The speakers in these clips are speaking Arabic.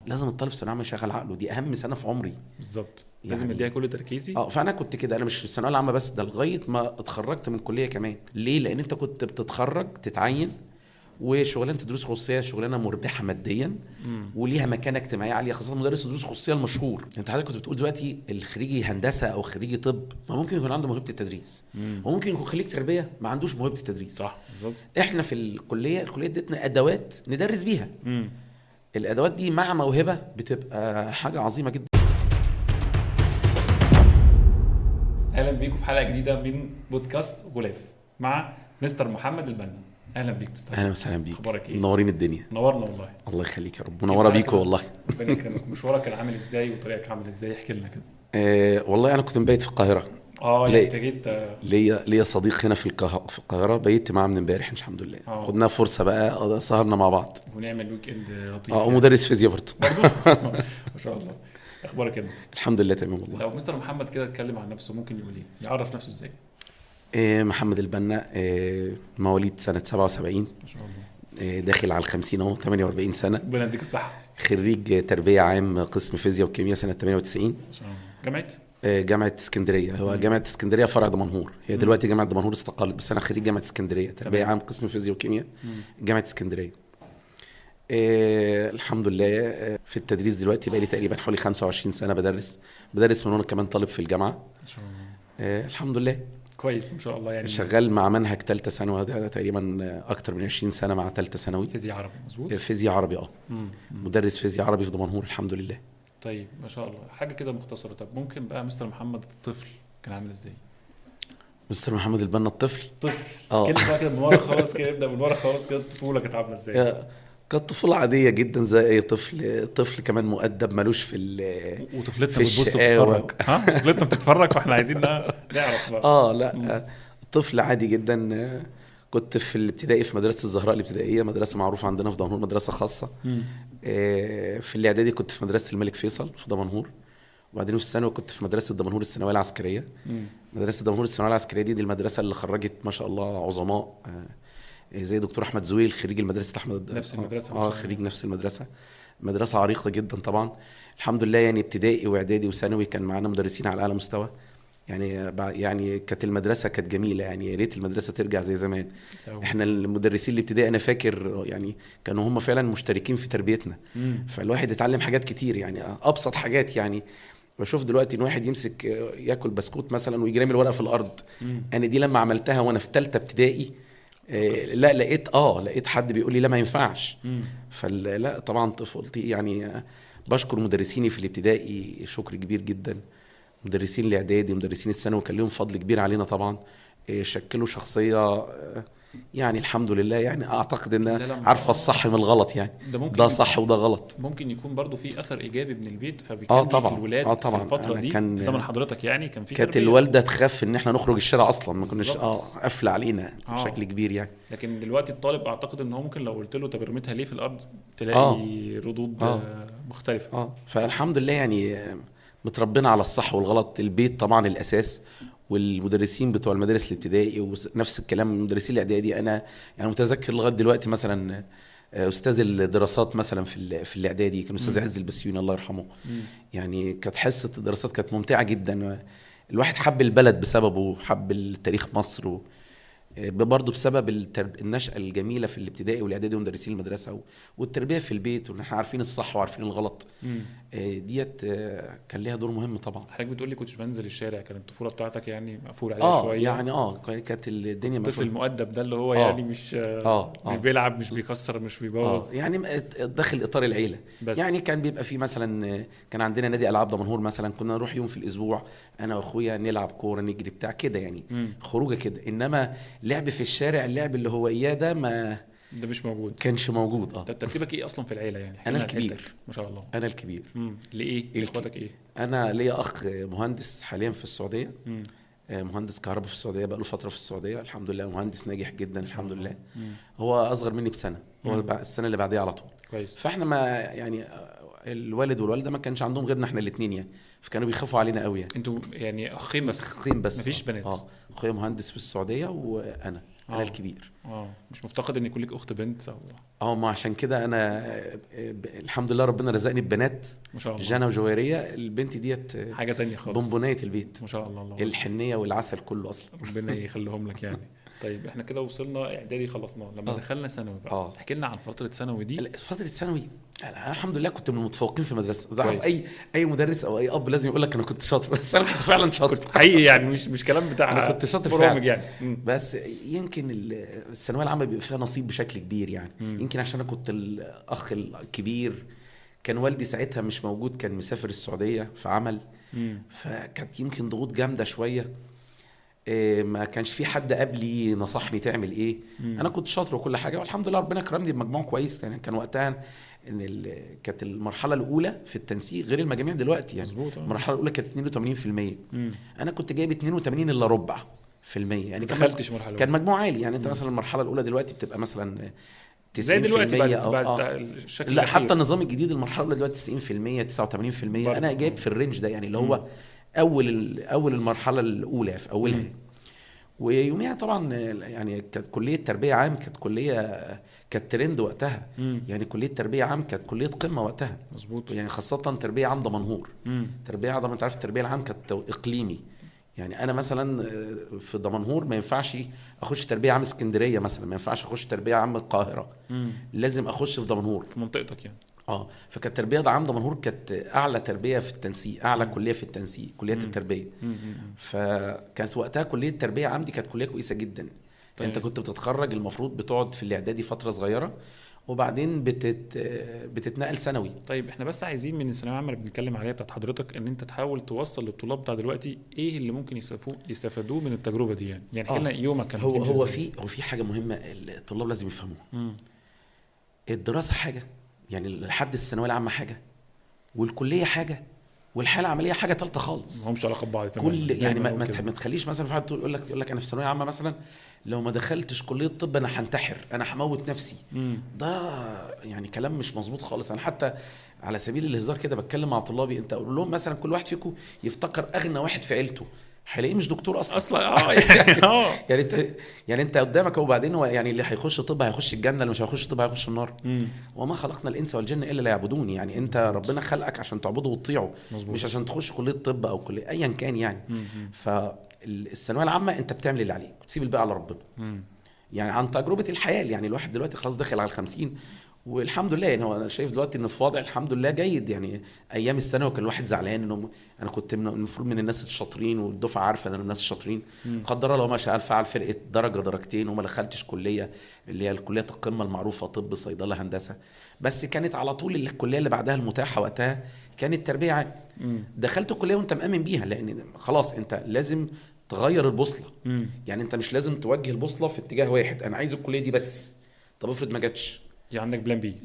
لازم الطالب في الثانويه العامه يشغل عقله، دي اهم سنه في عمري بالظبط، لازم يعني. اديها كل تركيزي. فانا كنت كده، انا مش في الثانويه العامه بس، ده لغايه ما اتخرجت من الكليه كمان. ليه؟ لان انت كنت بتتخرج تتعين، وشغلانه دروس خصوصيه شغلانه مربحه ماديا وليها مكانه اجتماعيه عاليه، خاصه مدرس الدروس الخصوصيه المشهور. انت حضرتك كنت بتقول دلوقتي الخريجي هندسه او خريجي طب ما ممكن يكون عنده موهبه التدريس، وممكن يكون خريج تربيه ما عندوش موهبه التدريس. صح بالظبط. احنا في الكليه ادتنا ادوات ندرس بيها. الادوات دي مع موهبه بتبقى حاجه عظيمه جدا. اهلا بيكم في حلقه جديده من بودكاست غلاف مع مستر محمد البنا. اهلا بيك مستر. اهلا وسهلا بيك، اخبارك ايه؟ منورين الدنيا. نورنا والله. الله يخليك يا رب، منوره بيكم والله. ربنا يكرمك. مشوارك كان عامل ازاي وطريقك عامل ازاي؟ احكي لنا كده. والله انا كنت مبيت في القاهره. يعني انت جيت. ليا صديق هنا في القاهره، بيت معاه من امبارح الحمد لله. خدنا فرصه بقى سهرنا مع بعض ونعمل ويك اند لطيف. ومدرس فيزياء برضه. ما شاء الله. اخبارك يا مستر؟ الحمد لله تمام والله. لو مستر محمد كده اتكلم عن نفسه ممكن يقول ايه؟ يعرف نفسه ازاي؟ محمد البنا، مواليد سنه 77. ما شاء الله. داخل على 50 اهو، 48 سنه. ربنا يديك الصحه. خريج تربيه عام قسم فيزياء وكيمياء سنه 98. ما شاء الله. جامعه جامعه اسكندريه. هو جامعه اسكندريه فرع دمنهور، هي دلوقتي جامعه دمنهور استقلت، بس انا خريج جامعه اسكندريه تربيه عام قسم فيزياء وكيمياء جامعه اسكندريه. الحمد لله. في التدريس دلوقتي بقى لي تقريبا حوالي 25 سنه بدرس من وانا كمان طالب في الجامعه. ما شاء الله. الحمد لله كويس ما شاء الله. يعني شغال مع منهج ثالثه ثانوي ده تقريبا اكتر من 20 سنه مع ثالثه ثانوي. فيزياء عربي مظبوط. فيزياء عربي مدرس فيزياء عربي في دمنهور الحمد لله. طيب ما شاء الله، حاجه كده مختصره. طب ممكن بقى مستر محمد الطفل كان عامل ازاي؟ مستر محمد البنا الطفل كلمه بقى كده من ورا خالص، كده نبدا من ورا خالص كده. الطفوله كانت عامله ازاي؟ كانت طفولة عادية جدا زي أي طفل كمان مؤدب ملوش في وطفلتنا في بتبص وبتتفرج. طفلتنا بتتفرج فاحنا عايزين نعرف بقى. لا طفل عادي جدا. كنت في الابتدائي في مدرسة الزهراء الابتدائية، مدرسة معروفة عندنا في دمنهور، مدرسة خاصة. في الإعدادي كنت في مدرسة الملك فيصل في دمنهور، وبعدين في الثانوي كنت في مدرسة دمنهور الثانوية العسكرية. مدرسة دمنهور الثانوية العسكرية دي المدرسة اللي خرجت ما شاء الله عظماء، زي دكتور احمد زويل خريج المدرسه احمد، نفس المدرسه. خريج نفس المدرسه. مدرسه عريقه جدا طبعا. الحمد لله يعني ابتدائي واعدادي وثانوي كان معانا مدرسين على اعلى مستوى. يعني كانت المدرسه كانت جميله، يعني يا ريت المدرسه ترجع زي زمان. احنا المدرسين الابتدائي انا فاكر يعني كانوا هم فعلا مشتركين في تربيتنا. فالواحد اتعلم حاجات كتير، يعني ابسط حاجات. يعني بشوف دلوقتي ان واحد يمسك ياكل بسكوت مثلا ويجي رامي الورقه في الارض. انا دي لما عملتها وانا في ثالثه ابتدائي، لا لقيت حد بيقول لي لا ما ينفعش. فلا طبعا طفولتي يعني بشكر مدرسيني في الابتدائي شكر كبير جدا. مدرسين الاعدادي ومدرسين الثانوي كان لهم فضل كبير علينا طبعا. شكلوا شخصيه يعني الحمد لله. يعني اعتقد ان عارفه الصح من الغلط، يعني ده صح وده غلط. ممكن يكون برضو في اثر ايجابي من البيت، فبيكون طبعا الولاد طبعا في الفتره دي في زمن حضرتك يعني كانت الوالده تخاف ان احنا نخرج الشارع اصلا، ما كناش قافله علينا بشكل كبير يعني. لكن دلوقتي الطالب اعتقد ان هو ممكن لو قلت له طب ارميتها ليه في الارض تلاقي ردود مختلفه. فالحمد لله يعني متربينا على الصح والغلط. البيت طبعا الاساس، والمدرسين بتوع المدارس الابتدائي ونفس الكلام مدرسين الاعدادي. انا يعني متذكر لغايه دلوقتي مثلا استاذ الدراسات مثلا في الاعدادي كان استاذ عز البسيوني الله يرحمه. يعني كانت حصه الدراسات كانت ممتعه جدا. الواحد حب البلد بسببه، حب التاريخ مصر، برضه بسبب النشأة الجميلة في الابتدائي والاعدادي ومدرسين المدرسة والتربية في البيت، وان احنا عارفين الصح وعارفين الغلط. ديت كان ليها دور مهم طبعا. حضرتك بتقول لي كنتش بنزل الشارع، كانت الطفولة بتاعتك يعني مقفول عليها شوية يعني كانت الدنيا الطفل المؤدب ده اللي هو يعني مش بيلعب مش بيكسر مش بيبوظ يعني داخل اطار العيلة بس. يعني كان بيبقى في مثلا كان عندنا نادي العاب دمنهور مثلا، كنا نروح يوم في الاسبوع انا واخويا نلعب كورة نجري بتاع كده يعني. خروجه كده. انما لعب في الشارع، اللعب اللي هو اياه ده ده مش موجود، كانش موجود. طب ترتيبك ايه اصلا في العيله يعني؟ انا الكبير ما شاء الله. انا الكبير. ليه اخواتك ايه؟ انا ليا اخ مهندس حاليا في السعوديه. مهندس كهرباء في السعوديه، بقى له فتره في السعوديه الحمد لله، مهندس ناجح جدا الحمد لله. هو اصغر مني بسنه، هو السنه اللي بعديها على طول. كويس. فاحنا ما يعني الوالد والوالده ما كانش عندهم غيرنا احنا الاثنين يعني، فكانوا بيخافوا علينا قوي يعني. انتوا يعني اخين بس مفيش بنات؟ اخويا مهندس في السعوديه وانا انا الكبير. مش مفتقد ان يكون لك اخت بنت او ما عشان كده انا الحمد لله ربنا رزقني ببنات ما شاء الله. جانا وجويريه. البنت ديت حاجه تانية خالص، بونبونيه البيت ما شاء الله. الحنيه والعسل كله اصلا. ربنا يخليهم لك يعني. طيب احنا كده وصلنا اعدادي خلصناه، لما دخلنا ثانوي بقى احكي لنا عن فتره ثانوي دي. فتره ثانوي انا الحمد لله كنت من المتفوقين في المدرسه. تعرف اي مدرس او اي اب لازم يقول لك انا كنت شاطر، بس انا كنت فعلا شاطر حقيقي يعني، مش كلام بتاع انا كنت شاطر فعلا يعني. بس يمكن الثانويه العامه بيبقى فيها نصيب بشكل كبير يعني. يمكن عشان انا كنت الاخ الكبير، كان والدي ساعتها مش موجود، كان مسافر السعوديه في عمل، فكانت يمكن ضغوط جامده شويه. ما كانش في حد قبلي نصحني تعمل ايه. انا كنت شاطر وكل حاجه والحمد لله ربنا كرمني بمجموع كويس. يعني كان وقتها ان كانت المرحله الاولى في التنسيق غير المجاميع دلوقتي يعني. المرحله الاولى كانت 82%، انا كنت جايب 82 الا ربع في المية يعني. دخلتش مرحله كان مجموع عالي يعني. انت مثلا المرحله الاولى دلوقتي بتبقى مثلا 90% زي دلوقتي بعد الشكل لا حتى النظام الجديد المرحله الاولى دلوقتي 90% 89%. انا جايب في الرينج ده يعني، اللي هو اول المرحله الاولى في اولها. ويوميها طبعا يعني كانت كليه تربيه عام، كانت ترند وقتها. يعني كليه تربيه عام كانت كليه قمه وقتها. مظبوط. يعني خاصه تربيه عام دمنهور. تربيه عام انت عارف التربيه العام كانت اقليمي. يعني انا مثلا في دمنهور ما ينفعش اخش تربيه عام اسكندريه مثلا، ما ينفعش اخش تربيه عام القاهره، لازم اخش في دمنهور في منطقتك يعني. فكانت تربيه عام دمنهور كانت اعلى تربيه في التنسيق، اعلى كليه في التنسيق، كليات التربيه. فكانت وقتها كليه التربيه عام دي كانت كليه كويسه جدا. طيب. انت كنت بتتخرج المفروض بتقعد في الاعدادي فتره صغيره وبعدين بتتنقل ثانوي. طيب احنا بس عايزين من الثانويه العامه اللي بنتكلم عليها بتاعت حضرتك ان انت تحاول توصل للطلاب بتاع دلوقتي ايه اللي ممكن يستفادوه من التجربه دي يعني احكي لنا يومك كان هو في حاجه مهمه الطلاب لازم يفهموها. الدراسه حاجه يعني لحد الثانويه العامه حاجه، والكليه حاجه، والحياه العمليه حاجه ثالثه خالص. ما همش علاقه ببعض تماما. كل يعني ما تخليش مثلا في حد يقول لك انا في الثانويه العامه مثلا لو ما دخلتش كليه طب انا هنتحر، انا هموت نفسي. ده يعني كلام مش مظبوط خالص. انا حتى على سبيل الهزار كده بتكلم مع طلابي، انت اقول لهم مثلا كل واحد فيكم يفتكر اغنى واحد في عيلته، هلاقيه مش دكتور اصلا يعني انت قدامك. وبعدين هو يعني اللي هيخش طب هيخش الجنه، اللي مش هيخش طب هيخش النار. وما خلقنا الانس والجن الا ليعبدون. يعني انت ربنا خلقك عشان تعبده وتطيعه، مش عشان تخش كليه طب او كليه ايا كان يعني. فالثانويه العامه انت بتعمل اللي عليك وتسيب الباقي على ربنا. يعني عن تجربه الحياه يعني الواحد دلوقتي خلاص داخل على 50 والحمد لله. يعني هو انا شايف دلوقتي ان في وضع الحمد لله جيد. يعني ايام الثانوي كان الواحد زعلان انه انا كنت المفروض من الناس الشاطرين والدفعه عارفه ان انا من الناس الشاطرين، قدر الله ما شاء فعل، فرقه درجه درجتين وما دخلتش كليه اللي هي الكليات القمه المعروفه، طب صيدله هندسه. بس كانت على طول الكليه اللي بعدها المتاحه وقتها كانت تربيه عام. دخلت الكليه وانت مأمن بيها لان خلاص انت لازم تغير البوصله. يعني انت مش لازم توجه البوصله في اتجاه واحد، انا عايز الكليه دي بس. طب افرض ما جاتش، يعني عندك بلان بي.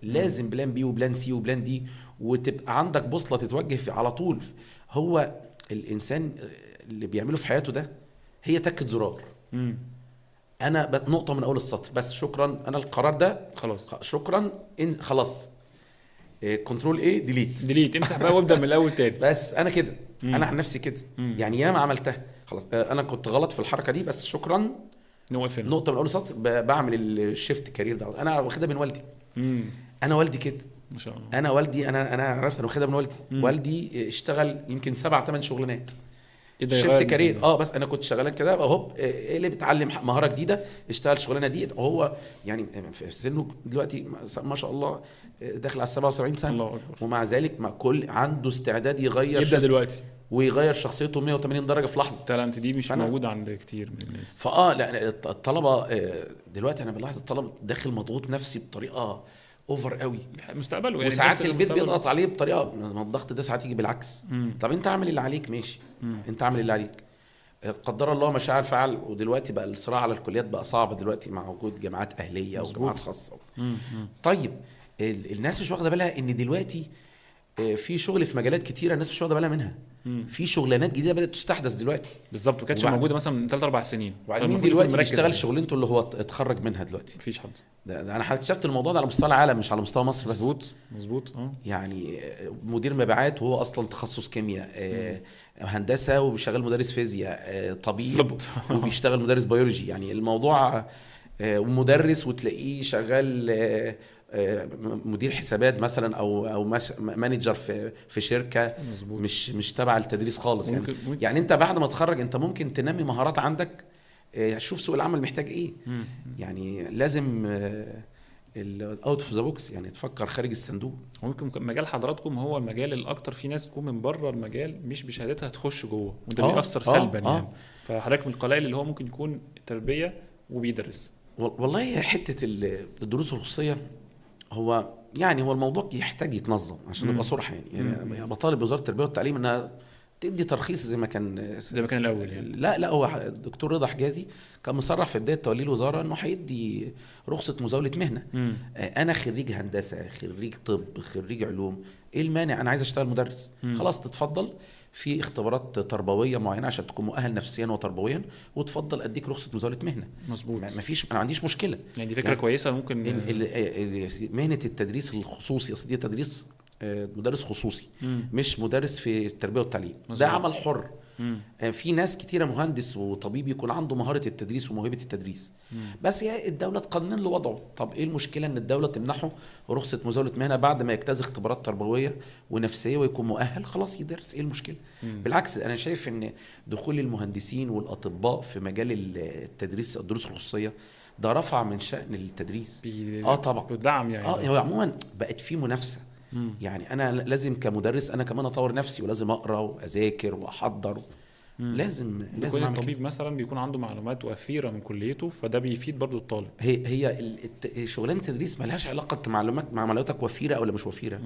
لازم بلان بي وبلان سي وبلان دي، وتبقى عندك بوصله تتوجه في على طول. هو الانسان اللي بيعمله في حياته ده هي تكه زرار. انا نقطه من اول السطر بس، شكرا، انا القرار ده خلاص، شكرا، خلاص كنترول ايه ديليت امسح بقى وابدا من الاول تاني. بس انا كده انا عن نفسي كده يعني ياما عملتها خلاص. انا كنت غلط في الحركه دي بس شكرا، نقطه من اول سطر. بعمل الشيفت كارير ده انا واخدها من والدي. انا والدي كده ما شاء الله. انا والدي انا عرفت انا واخدها من والدي. والدي اشتغل يمكن 7-8 شغلانات شيفت كارير. بس انا كنت شغال كده اهو، اللي بتعلم مهاره جديده اشتغل شغلانه دي. هو يعني في سنه دلوقتي ما شاء الله داخل على 77 سنه الله أكبر. ومع ذلك ما كل عنده استعداد يغير يبدا دلوقتي ويغير شخصيته 180 درجه في لحظه. التالنت دي مش موجوده عند كتير من الناس. لا الطلبه دلوقتي انا بلاحظ الطلبه داخل مضغوط نفسي بطريقه اوفر قوي مستقبله يعني. وساعات البيت بيضغط عليه بطريقه ما الضغط ده ساعات يجي بالعكس. طب انت اعمل اللي عليك ماشي. انت اعمل اللي عليك قدر الله ما شاء فعل. ودلوقتي بقى الصراع على الكليات بقى صعب دلوقتي مع وجود جامعات اهليه وجامعات خاصه. طيب الناس مش واخده بالها ان دلوقتي في شغل في مجالات كتيره الناس مش واخده بالها منها. في شغلانات جديده بدات تستحدث دلوقتي بالظبط، ما كانتش موجوده مثلا من 3-4 سنين. وبعدين مين دلوقتي بيشتغل شغلانته اللي هو اتخرج منها دلوقتي؟ مفيش حد. ده انا اكتشفت الموضوع ده على مستوى العالم مش على مستوى مصر بس. مظبوط يعني مدير مبيعات وهو اصلا تخصص كيمياء، هندسه وبيشتغل مدرس فيزياء، طبيب وبيشتغل مدرس بيولوجي. يعني الموضوع ومدرس وتلاقيه شغال مدير حسابات مثلا او مانجر في شركه. مزبوط. مش تبع التدريس خالص. يعني انت بعد ما تتخرج انت ممكن تنمي مهارات عندك، شوف سوق العمل محتاج ايه. يعني لازم الاوت اوف ذا بوكس، يعني تفكر خارج الصندوق. ممكن مجال حضراتكم هو المجال الاكتر في ناس تكون من بره المجال مش بشهادتها تخش جوه، وده بيأثر سلبا يعني. فحضرتك من القلائل اللي هو ممكن يكون تربيه وبيدرس. والله حته الدروس الخصوصيه هو يعني هو الموضوع يحتاج يتنظم عشان نبقى صراحه. يعني بطالب وزاره التربيه والتعليم انها تدي ترخيص زي ما كان الاول يعني. لا هو الدكتور رضا حجازي كان مصرح في بدايه توليه الوزاره انه هيدي رخصه مزاوله مهنه. انا خريج هندسه، خريج طب، خريج علوم، ايه المانع؟ انا عايز اشتغل مدرس. خلاص تتفضل في اختبارات تربويه معينه عشان تكون مؤهل نفسيا وتربويا، وتفضل اديك رخصه مزاوله مهنه. مظبوط. مفيش، انا ما عنديش مشكله. يعني دي فكره كويسه. ممكن مهنه التدريس الخصوصي اصل دي تدريس مدرس خصوصي، مش مدرس في التربيه والتعليم. ده عمل حر. في ناس كتيره مهندس وطبيب يكون عنده مهاره التدريس وموهبه التدريس، بس هي الدوله تقنن له وضعه. طب ايه المشكله ان الدوله تمنحه رخصه مزاوله مهنه بعد ما يجتاز اختبارات تربويه ونفسيه ويكون مؤهل خلاص يدرس؟ ايه المشكله؟ بالعكس انا شايف ان دخول المهندسين والاطباء في مجال التدريس الدروس الخصوصيه ده رفع من شأن التدريس. طبعا بتدعم يعني. هو عموما بقت في منافسه. يعني انا لازم كمدرس انا كمان اطور نفسي، ولازم اقرا واذاكر واحضر. لازم كل الطبيب مثلا بيكون عنده معلومات وفيره من كليته، فده بيفيد برضو الطالب. هي شغلانه التدريس ما لهاش علاقه معلوماتك وفيره او مش وفيره.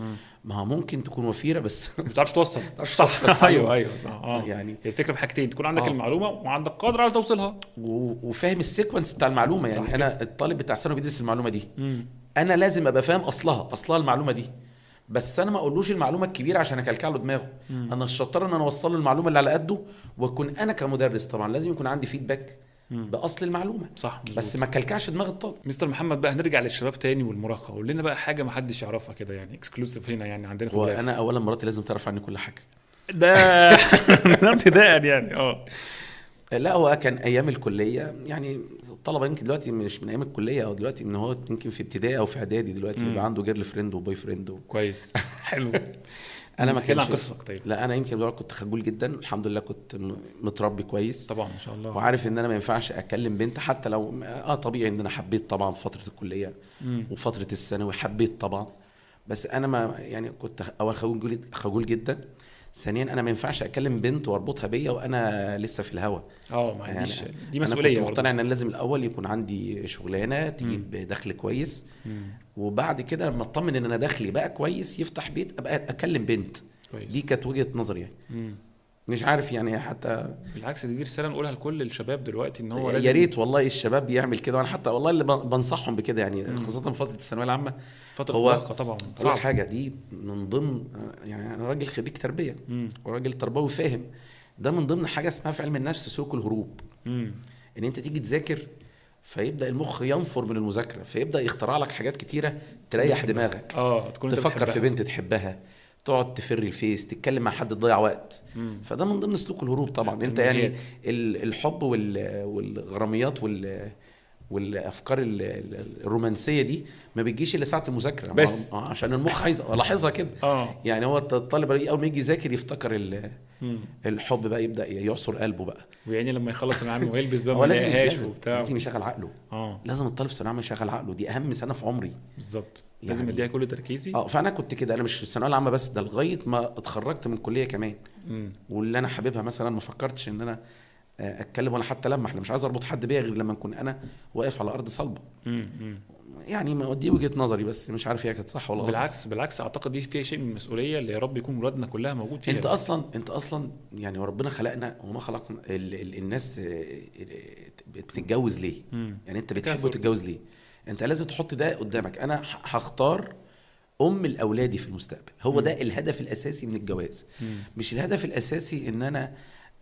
ما هو ممكن تكون وفيره بس ما بتعرفش توصل. صح. ايوه صح. يعني هي الفكره في حاجتين، تكون عندك المعلومه وعندك قدره على توصيلها وفاهم السيكونس بتاع المعلومه. يعني انا الطالب بتاع ثانوي بيدرس المعلومه دي، انا لازم ابقى فاهم اصلها المعلومه دي، بس انا ما اقولوش المعلومه الكبيره عشان اكلكع له دماغه. انا الشطار ان انا اوصل له المعلومه اللي على قده، واكون انا كمدرس طبعا لازم يكون عندي فيدباك باصل المعلومه. صح مزبوط. بس ما كلكعش دماغ الطالب. مستر محمد بقى هنرجع للشباب تاني والمراهقه، قول لنا بقى حاجه ما حدش يعرفها كده يعني اكسكلوسيف هنا يعني عندنا في البلد. وانا اولا مراتي لازم تعرف عني كل حاجه ده ابتداء يعني. لا هو كان ايام الكليه، يعني الطلبه يمكن دلوقتي مش من ايام الكليه، او دلوقتي من هو يمكن في ابتدائي او في اعدادي دلوقتي بيبقى عنده جيرل فريند وبوي فريند كويس. حلو. انا ما كانش قصتك. طيب لا انا يمكن كنت خجول جدا، الحمد لله كنت متربي كويس طبعا ما شاء الله، وعارف ان انا ما ينفعش اكلم بنت حتى لو طبيعي ان انا حبيت طبعا فتره الكليه وفتره الثانوي حبيت طبعا، بس انا ما يعني كنت اول خجول جدا. ثانيا انا ما ينفعش اكلم بنت واربطها بيا وانا لسه في الهوا. ما عنديش يعني دي مسؤوليه. انا كنت مقتنع ان انا لازم الاول يكون عندي شغلانه تجيب دخل كويس، وبعد كده لما اطمن ان انا دخلي بقى كويس يفتح بيت ابقى اكلم بنت كويس. دي كانت وجهه نظري يعني. مش عارف يعني حتى بالعكس دي رساله نقولها لكل الشباب دلوقتي ان هو لازم يا ريت والله الشباب يعمل كده، وانا حتى والله اللي بنصحهم بكده يعني خاصه فتره الثانويه العامه. فتره المراهقه طبعا اول حاجه دي من ضمن، يعني انا راجل خريج تربيه وراجل تربوي فاهم، ده من ضمن حاجه اسمها في علم النفس سلوك الهروب. ان انت تيجي تذاكر فيبدا المخ ينفر من المذاكره، فيبدا يخترع لك حاجات كتيره تريح دماغك. تفكر في بنت تحبها، تقعد تفري الفيس، تتكلم مع حد تضيع وقت. فده من ضمن سلوك الهروب طبعا. انت يعني الحب والغراميات والافكار الرومانسيه دي ما بتجيش الا ساعه المذاكره بس عشان المخ عايز لاحظها كده. يعني هو الطالب اول ما يجي يذاكر يفتكر الحب بقى يبدا يعصر قلبه بقى، ويعني لما يخلص العام ويلبس بقى ما يلاقيهاش وبتاع. لازم يشغل عقله. لازم الطالب في الثانويه يشغل عقله، دي اهم سنه في عمري بالظبط. يعني لازم اديها كل تركيزي. فانا كنت كده، انا مش في الثانويه العامه بس، ده لغايه ما اتخرجت من الكليه كمان. واللي انا حاببها مثلا ما فكرتش ان انا اتكلم ولا حتى لمح، مش عايز اربط حد بيا غير لما نكون انا واقف على ارض صلبه. يعني ما دي وجهه نظري، بس مش عارف هي كانت صح ولا غلط. بالعكس اعتقد دي فيها شيء من المسؤوليه اللي يا رب يكون مرادنا كلها موجود فيها. انت اصلا يعني ربنا خلقنا وما خلقنا الناس بتتجوز ليه؟ يعني انت بتحب تتجوز ليه؟ انت لازم تحط ده قدامك، انا هختار الاولادي في المستقبل. هو ده الهدف الاساسي من الجواز. مش الهدف الاساسي ان انا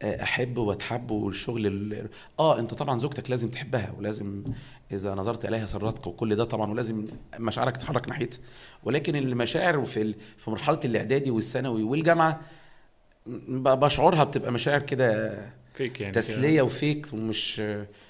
احب واتحب والشغل انت طبعا زوجتك لازم تحبها، ولازم اذا نظرت اليها سرتك وكل ده طبعا، ولازم مشاعرك تتحرك ناحيتها. ولكن المشاعر في مرحله الاعدادي والثانوي والجامعه بشعرها بتبقى مشاعر كده فيك يعني تسليه كده. وفيك، ومش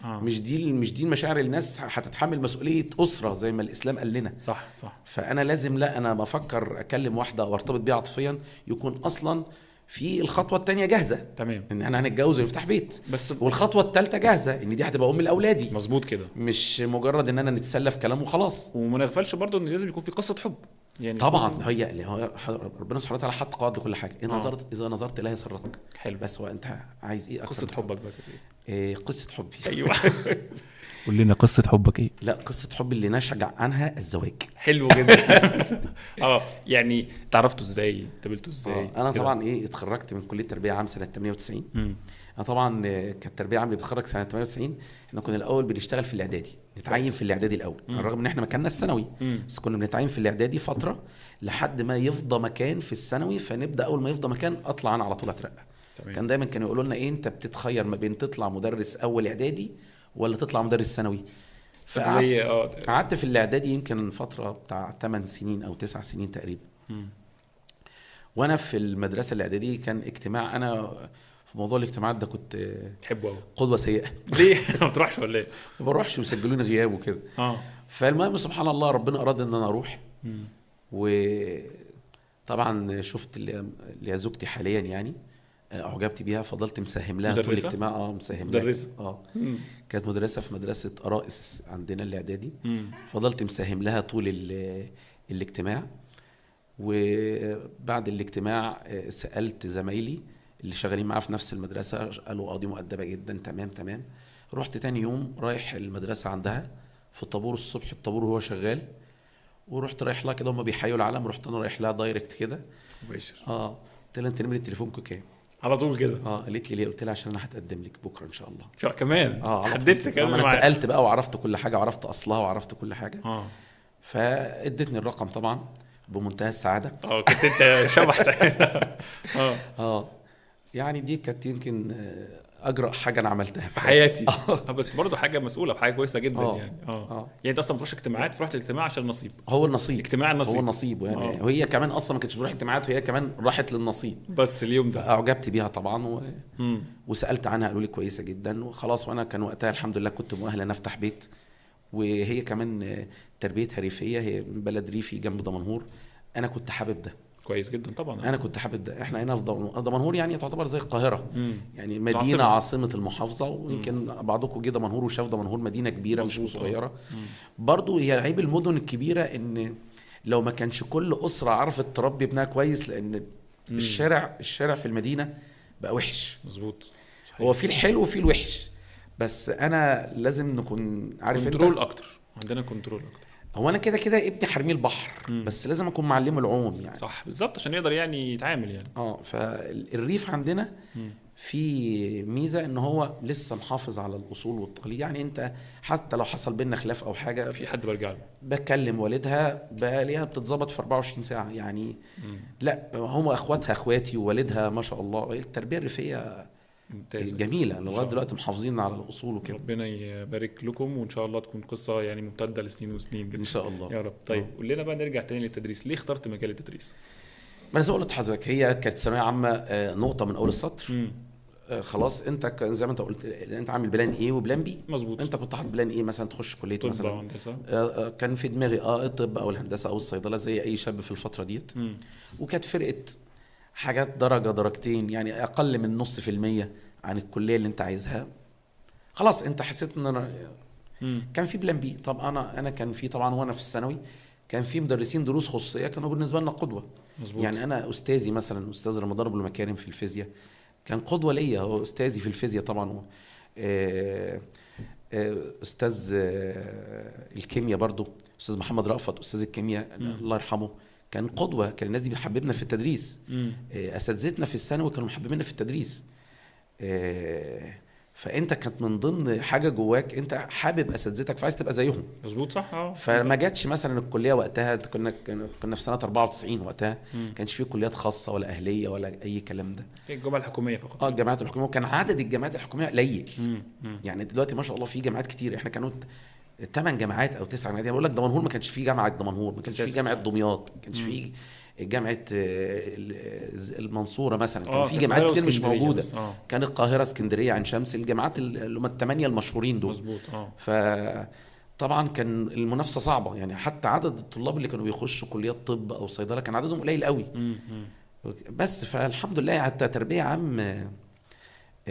مش دي المشاعر اللي الناس هتتحمل مسؤوليه اسره زي ما الاسلام قال لنا. صح صح. فانا لازم، لا انا بفكر اكلم واحده او ارتبط بيها عاطفيا يكون اصلا في الخطوه الثانيه جاهزه، تمام، ان احنا هنتجوز ونفتح بيت، بس والخطوه الثالثه جاهزه ان دي هتبقى لاولادي. مظبوط كده. مش مجرد ان انا نتسلى في كلام وخلاص. وما نغفلش برضو ان لازم يكون في قصه حب يعني. طبعا هي ربنا سبحانه وتعالى حط قواعد لكل حاجه. اذا نظرت اليها سرتك. حلو. بس هو انت عايز ايه قصه حبك بقى إيه قصه حبي؟ ايوه. قول لنا قصه حبك ايه؟ لا، قصه حبي اللي نشج عنها الزواج. حلو جدا. يعني تعرفتوا ازاي؟ قابلتوا ازاي؟ انا طبعا اتخرجت من كليه تربيه عام سنه 98. انا طبعا كانت تربيه عام بتخرج سنه 98. احنا كنا الاول بنشتغل في الاعدادي، نتعين في الاعدادي الاول، على الرغم ان احنا مكاننا الثانوي، بس كنا بنتعين في الاعدادي فتره لحد ما يفضى مكان في الثانوي، فنبدا اول ما يفضى مكان اطلع انا على طول اترقى. كان دايما كانوا يقولوا لنا انت بتتخير ما بين تطلع مدرس اول اعدادي ولا تطلع مدرس ثانوي. قعدت في الاعدادي يمكن فتره بتاع 8 سنين او 9 سنين تقريبا. وانا في المدرسه الاعدادي كان اجتماع، انا في موضوع الاجتماعات ده كنت تحبه قوي، قدوه سيئه. ليه؟ ما بتروحش ولا ايه؟ ما بروحش وسجلوني غياب وكده. فالمهم سبحان الله ربنا اراد ان انا اروح. وطبعا شفت اللي زوجتي حاليا يعني، اعجبت بيها، فضلت مساهم لها طول الاجتماع. مساهم لها. كانت مدرسه في مدرسه قرائس عندنا الاعدادي. فضلت مساهم لها طول الاجتماع. وبعد الاجتماع سالت زمايلي اللي شغالين معاه في نفس المدرسه، قالوا دي مؤدبه جدا. تمام. رحت تاني يوم رايح المدرسه عندها في الطابور الصبح، الطابور وهو شغال، ورحت رايح لها كده، هم بيحيوا العلم، رحت انا رايح لها دايركت كده مباشر. قلت لها انت نمره تليفونك كام؟ على طول كده. قالت لي ليه؟ قلت لها عشان انا هتقدم لك بكره ان شاء الله. كمان حددت كده؟ انا سالت بقى وعرفت كل حاجه، وعرفت اصلها وعرفت كل حاجه. فادتني الرقم طبعا بمنتهى السعاده. كنت انت شبح سعيد. يعني دي كانت يمكن اجرأ حاجه انا عملتها في حياتي. بس برضو حاجه مسؤوله بحاجه كويسه جدا. يعني يعني انت اصلا بتروح اجتماعات، رحت الاجتماع عشان النصيب. هو النصيب، اجتماع النصيب، هو النصيب يعني. وهي كمان اصلا ما كانتش بتروح اجتماعات، وهي كمان راحت للنصيب. بس اليوم ده اعجبت بيها طبعا وسالت عنها، قالوا لي كويسه جدا وخلاص. وانا كان وقتها الحمد لله كنت مؤهل ان افتح بيت. وهي كمان تربيتها ريفيه، هي من بلد ريفي جنب دمنهور. انا كنت حابب ده كويس جدا طبعا. انا كنت حابب ده. احنا هنا في دمنهور يعني تعتبر زي القاهره، يعني مدينه عاصمه المحافظه. ويمكن بعضكم جه دمنهور وشاف دمنهور مدينه كبيره مش صغيره. برضو هي عيب المدن الكبيره ان لو ما كانش كل اسره عرفت تربي ابنها كويس، لان الشارع في المدينه بقى وحش. مظبوط. هو في الحلو وفي الوحش، بس انا لازم نكون عارف كنترول اكتر. عندنا كنترول اكتر. هو انا كده ابني حرميه البحر، بس لازم اكون معلمه العوم يعني. صح بالظبط، عشان يقدر يعني يتعامل يعني. فالريف عندنا في ميزه ان هو لسه محافظ على الاصول والتقاليد. يعني انت حتى لو حصل بيننا خلاف او حاجه، في حد برجع له، بكلم والدها بلاقيها بتتظبط في 24 ساعه يعني. لا هم اخواتها اخواتي، ووالدها ما شاء الله. التربيه الريفيه ممتازة جميلة لغاية دلوقتي، محافظين على الأصول وكده. ربنا يبارك لكم، وإن شاء الله تكون قصة يعني ممتدة لسنين وسنين إن شاء الله يا رب. طيب قول لنا بقى، نرجع تاني للتدريس. ليه اخترت مجال التدريس؟ ما أنا قلت لحضرتك، هي كانت ثانوية عامة نقطة من أول السطر. خلاص أنت زي ما أنت قلت، أنت عامل بلان إيه وبلان بي. مظبوط. أنت كنت حاطط بلان إيه مثلا؟ تخش كلية طب مثلا هندسة. كان في دماغي الطب أو الهندسة أو الصيدلة زي أي شاب في الفترة ديت. وكانت فرقة حاجات درجة درجتين، يعني أقل من 0.5% عن الكلية اللي انت عايزها. خلاص انت حسيت ان انا كان في بلان بي. طب انا كان في طبعا، وانا في الثانوي كان في مدرسين دروس خصوصيه كانوا بالنسبه لنا قدوه. مزبوط. يعني انا استاذي مثلا استاذ رمضان ابو المكارم في الفيزياء كان قدوه ليا. هو استاذي في الفيزياء طبعا. استاذ الكيمياء برضو استاذ محمد رأفت استاذ الكيمياء الله يرحمه كان قدوه. كان الناس دي بتحببنا في التدريس. اساتذتنا في الثانوي كانوا محببيننا في التدريس. فانت كانت من ضمن حاجه جواك انت حابب اساتذتك فعايز تبقى زيهم. مظبوط صح. فما جاتش مثلا الكليه وقتها، كنا في سنه 94 وقتها، كانش فيه كليات خاصه ولا اهليه ولا اي كلام ده. الجامعه الحكوميه فقط. الجامعات الحكوميه، وكان عدد الجامعات الحكوميه قليل. يعني دلوقتي ما شاء الله في جامعات كتير. احنا كانوا 8 جامعات او 9 جامعات. يعني بقول لك دمنهور ما كانش فيه جامعه دمنهور، ما كانش فيه جامعه دمياط، ما كانش فيه جامعه المنصوره مثلا، كان في جامعات كتير مش موجوده. كان القاهره، اسكندريه، عين شمس، الجامعات اللي هم ال8 المشهورين دول. مظبوط. طبعا كان المنافسه صعبه. يعني حتى عدد الطلاب اللي كانوا بيخشوا كليات طب او صيدله كان عددهم قليل قوي. بس فالحمد لله حتى تربيه عام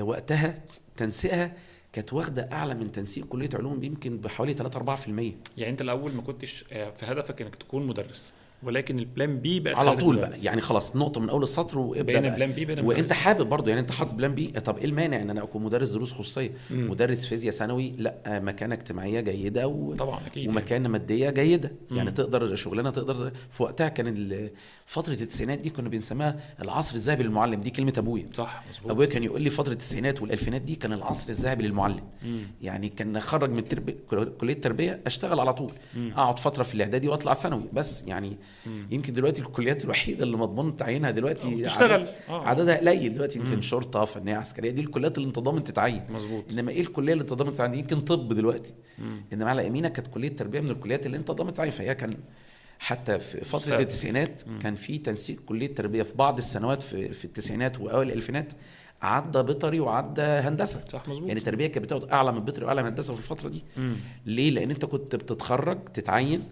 وقتها تنسيقها كانت واخده اعلى من تنسيق كليه علوم يمكن بحوالي 3-4%. يعني انت الاول ما كنتش في هدفك انك تكون مدرس، ولكن البلان بي بقت على طول بقى. يعني خلاص نقطه من اول السطر وابدا بقى بلان بي وانت حابب برضو. يعني انت حاطط بلان بي. طب ايه المانع ان انا اكون مدرس دروس خصوصيه، مدرس فيزياء ثانوي؟ لا، مكانه اجتماعيه جيده طبعا اكيد، ومكانه ماديه جيده. يعني تقدر شغلانه، تقدر في وقتها. كان فتره التسعينات دي كنا بنسميها العصر الذهبي للمعلم. دي كلمه ابويا. صح مظبوط. ابويا كان يقول لي فتره التسعينات والالفينات دي كان العصر الذهبي للمعلم. يعني كان اخرج من كليه التربيه اشتغل على طول، اقعد فتره في الاعدادي واطلع ثانوي بس. يعني يمكن دلوقتي الكليات الوحيده اللي مضمون تعيينها دلوقتي تشتغل عددها قليل دلوقتي. يمكن شرطه، فنيه عسكريه، دي الكليات اللي انت ضامن تتعين. مظبوط. انما ايه الكليه اللي انت ضامن تتعين؟ يمكن طب دلوقتي. انما على يمينك كانت كليه التربيه من الكليات اللي انت ضامن تتعين. فهي كان حتى في فتره التسعينات كان في تنسيق كليه التربيه في بعض السنوات في التسعينات واوائل الالفينات عدى بيطري وعدى هندسه. صح مظبوط. يعني التربيه كانت بتاخد اعلى من بيطري واعلى من هندسه في الفتره دي. ليه؟ لان انت كنت بتتخرج تتعين،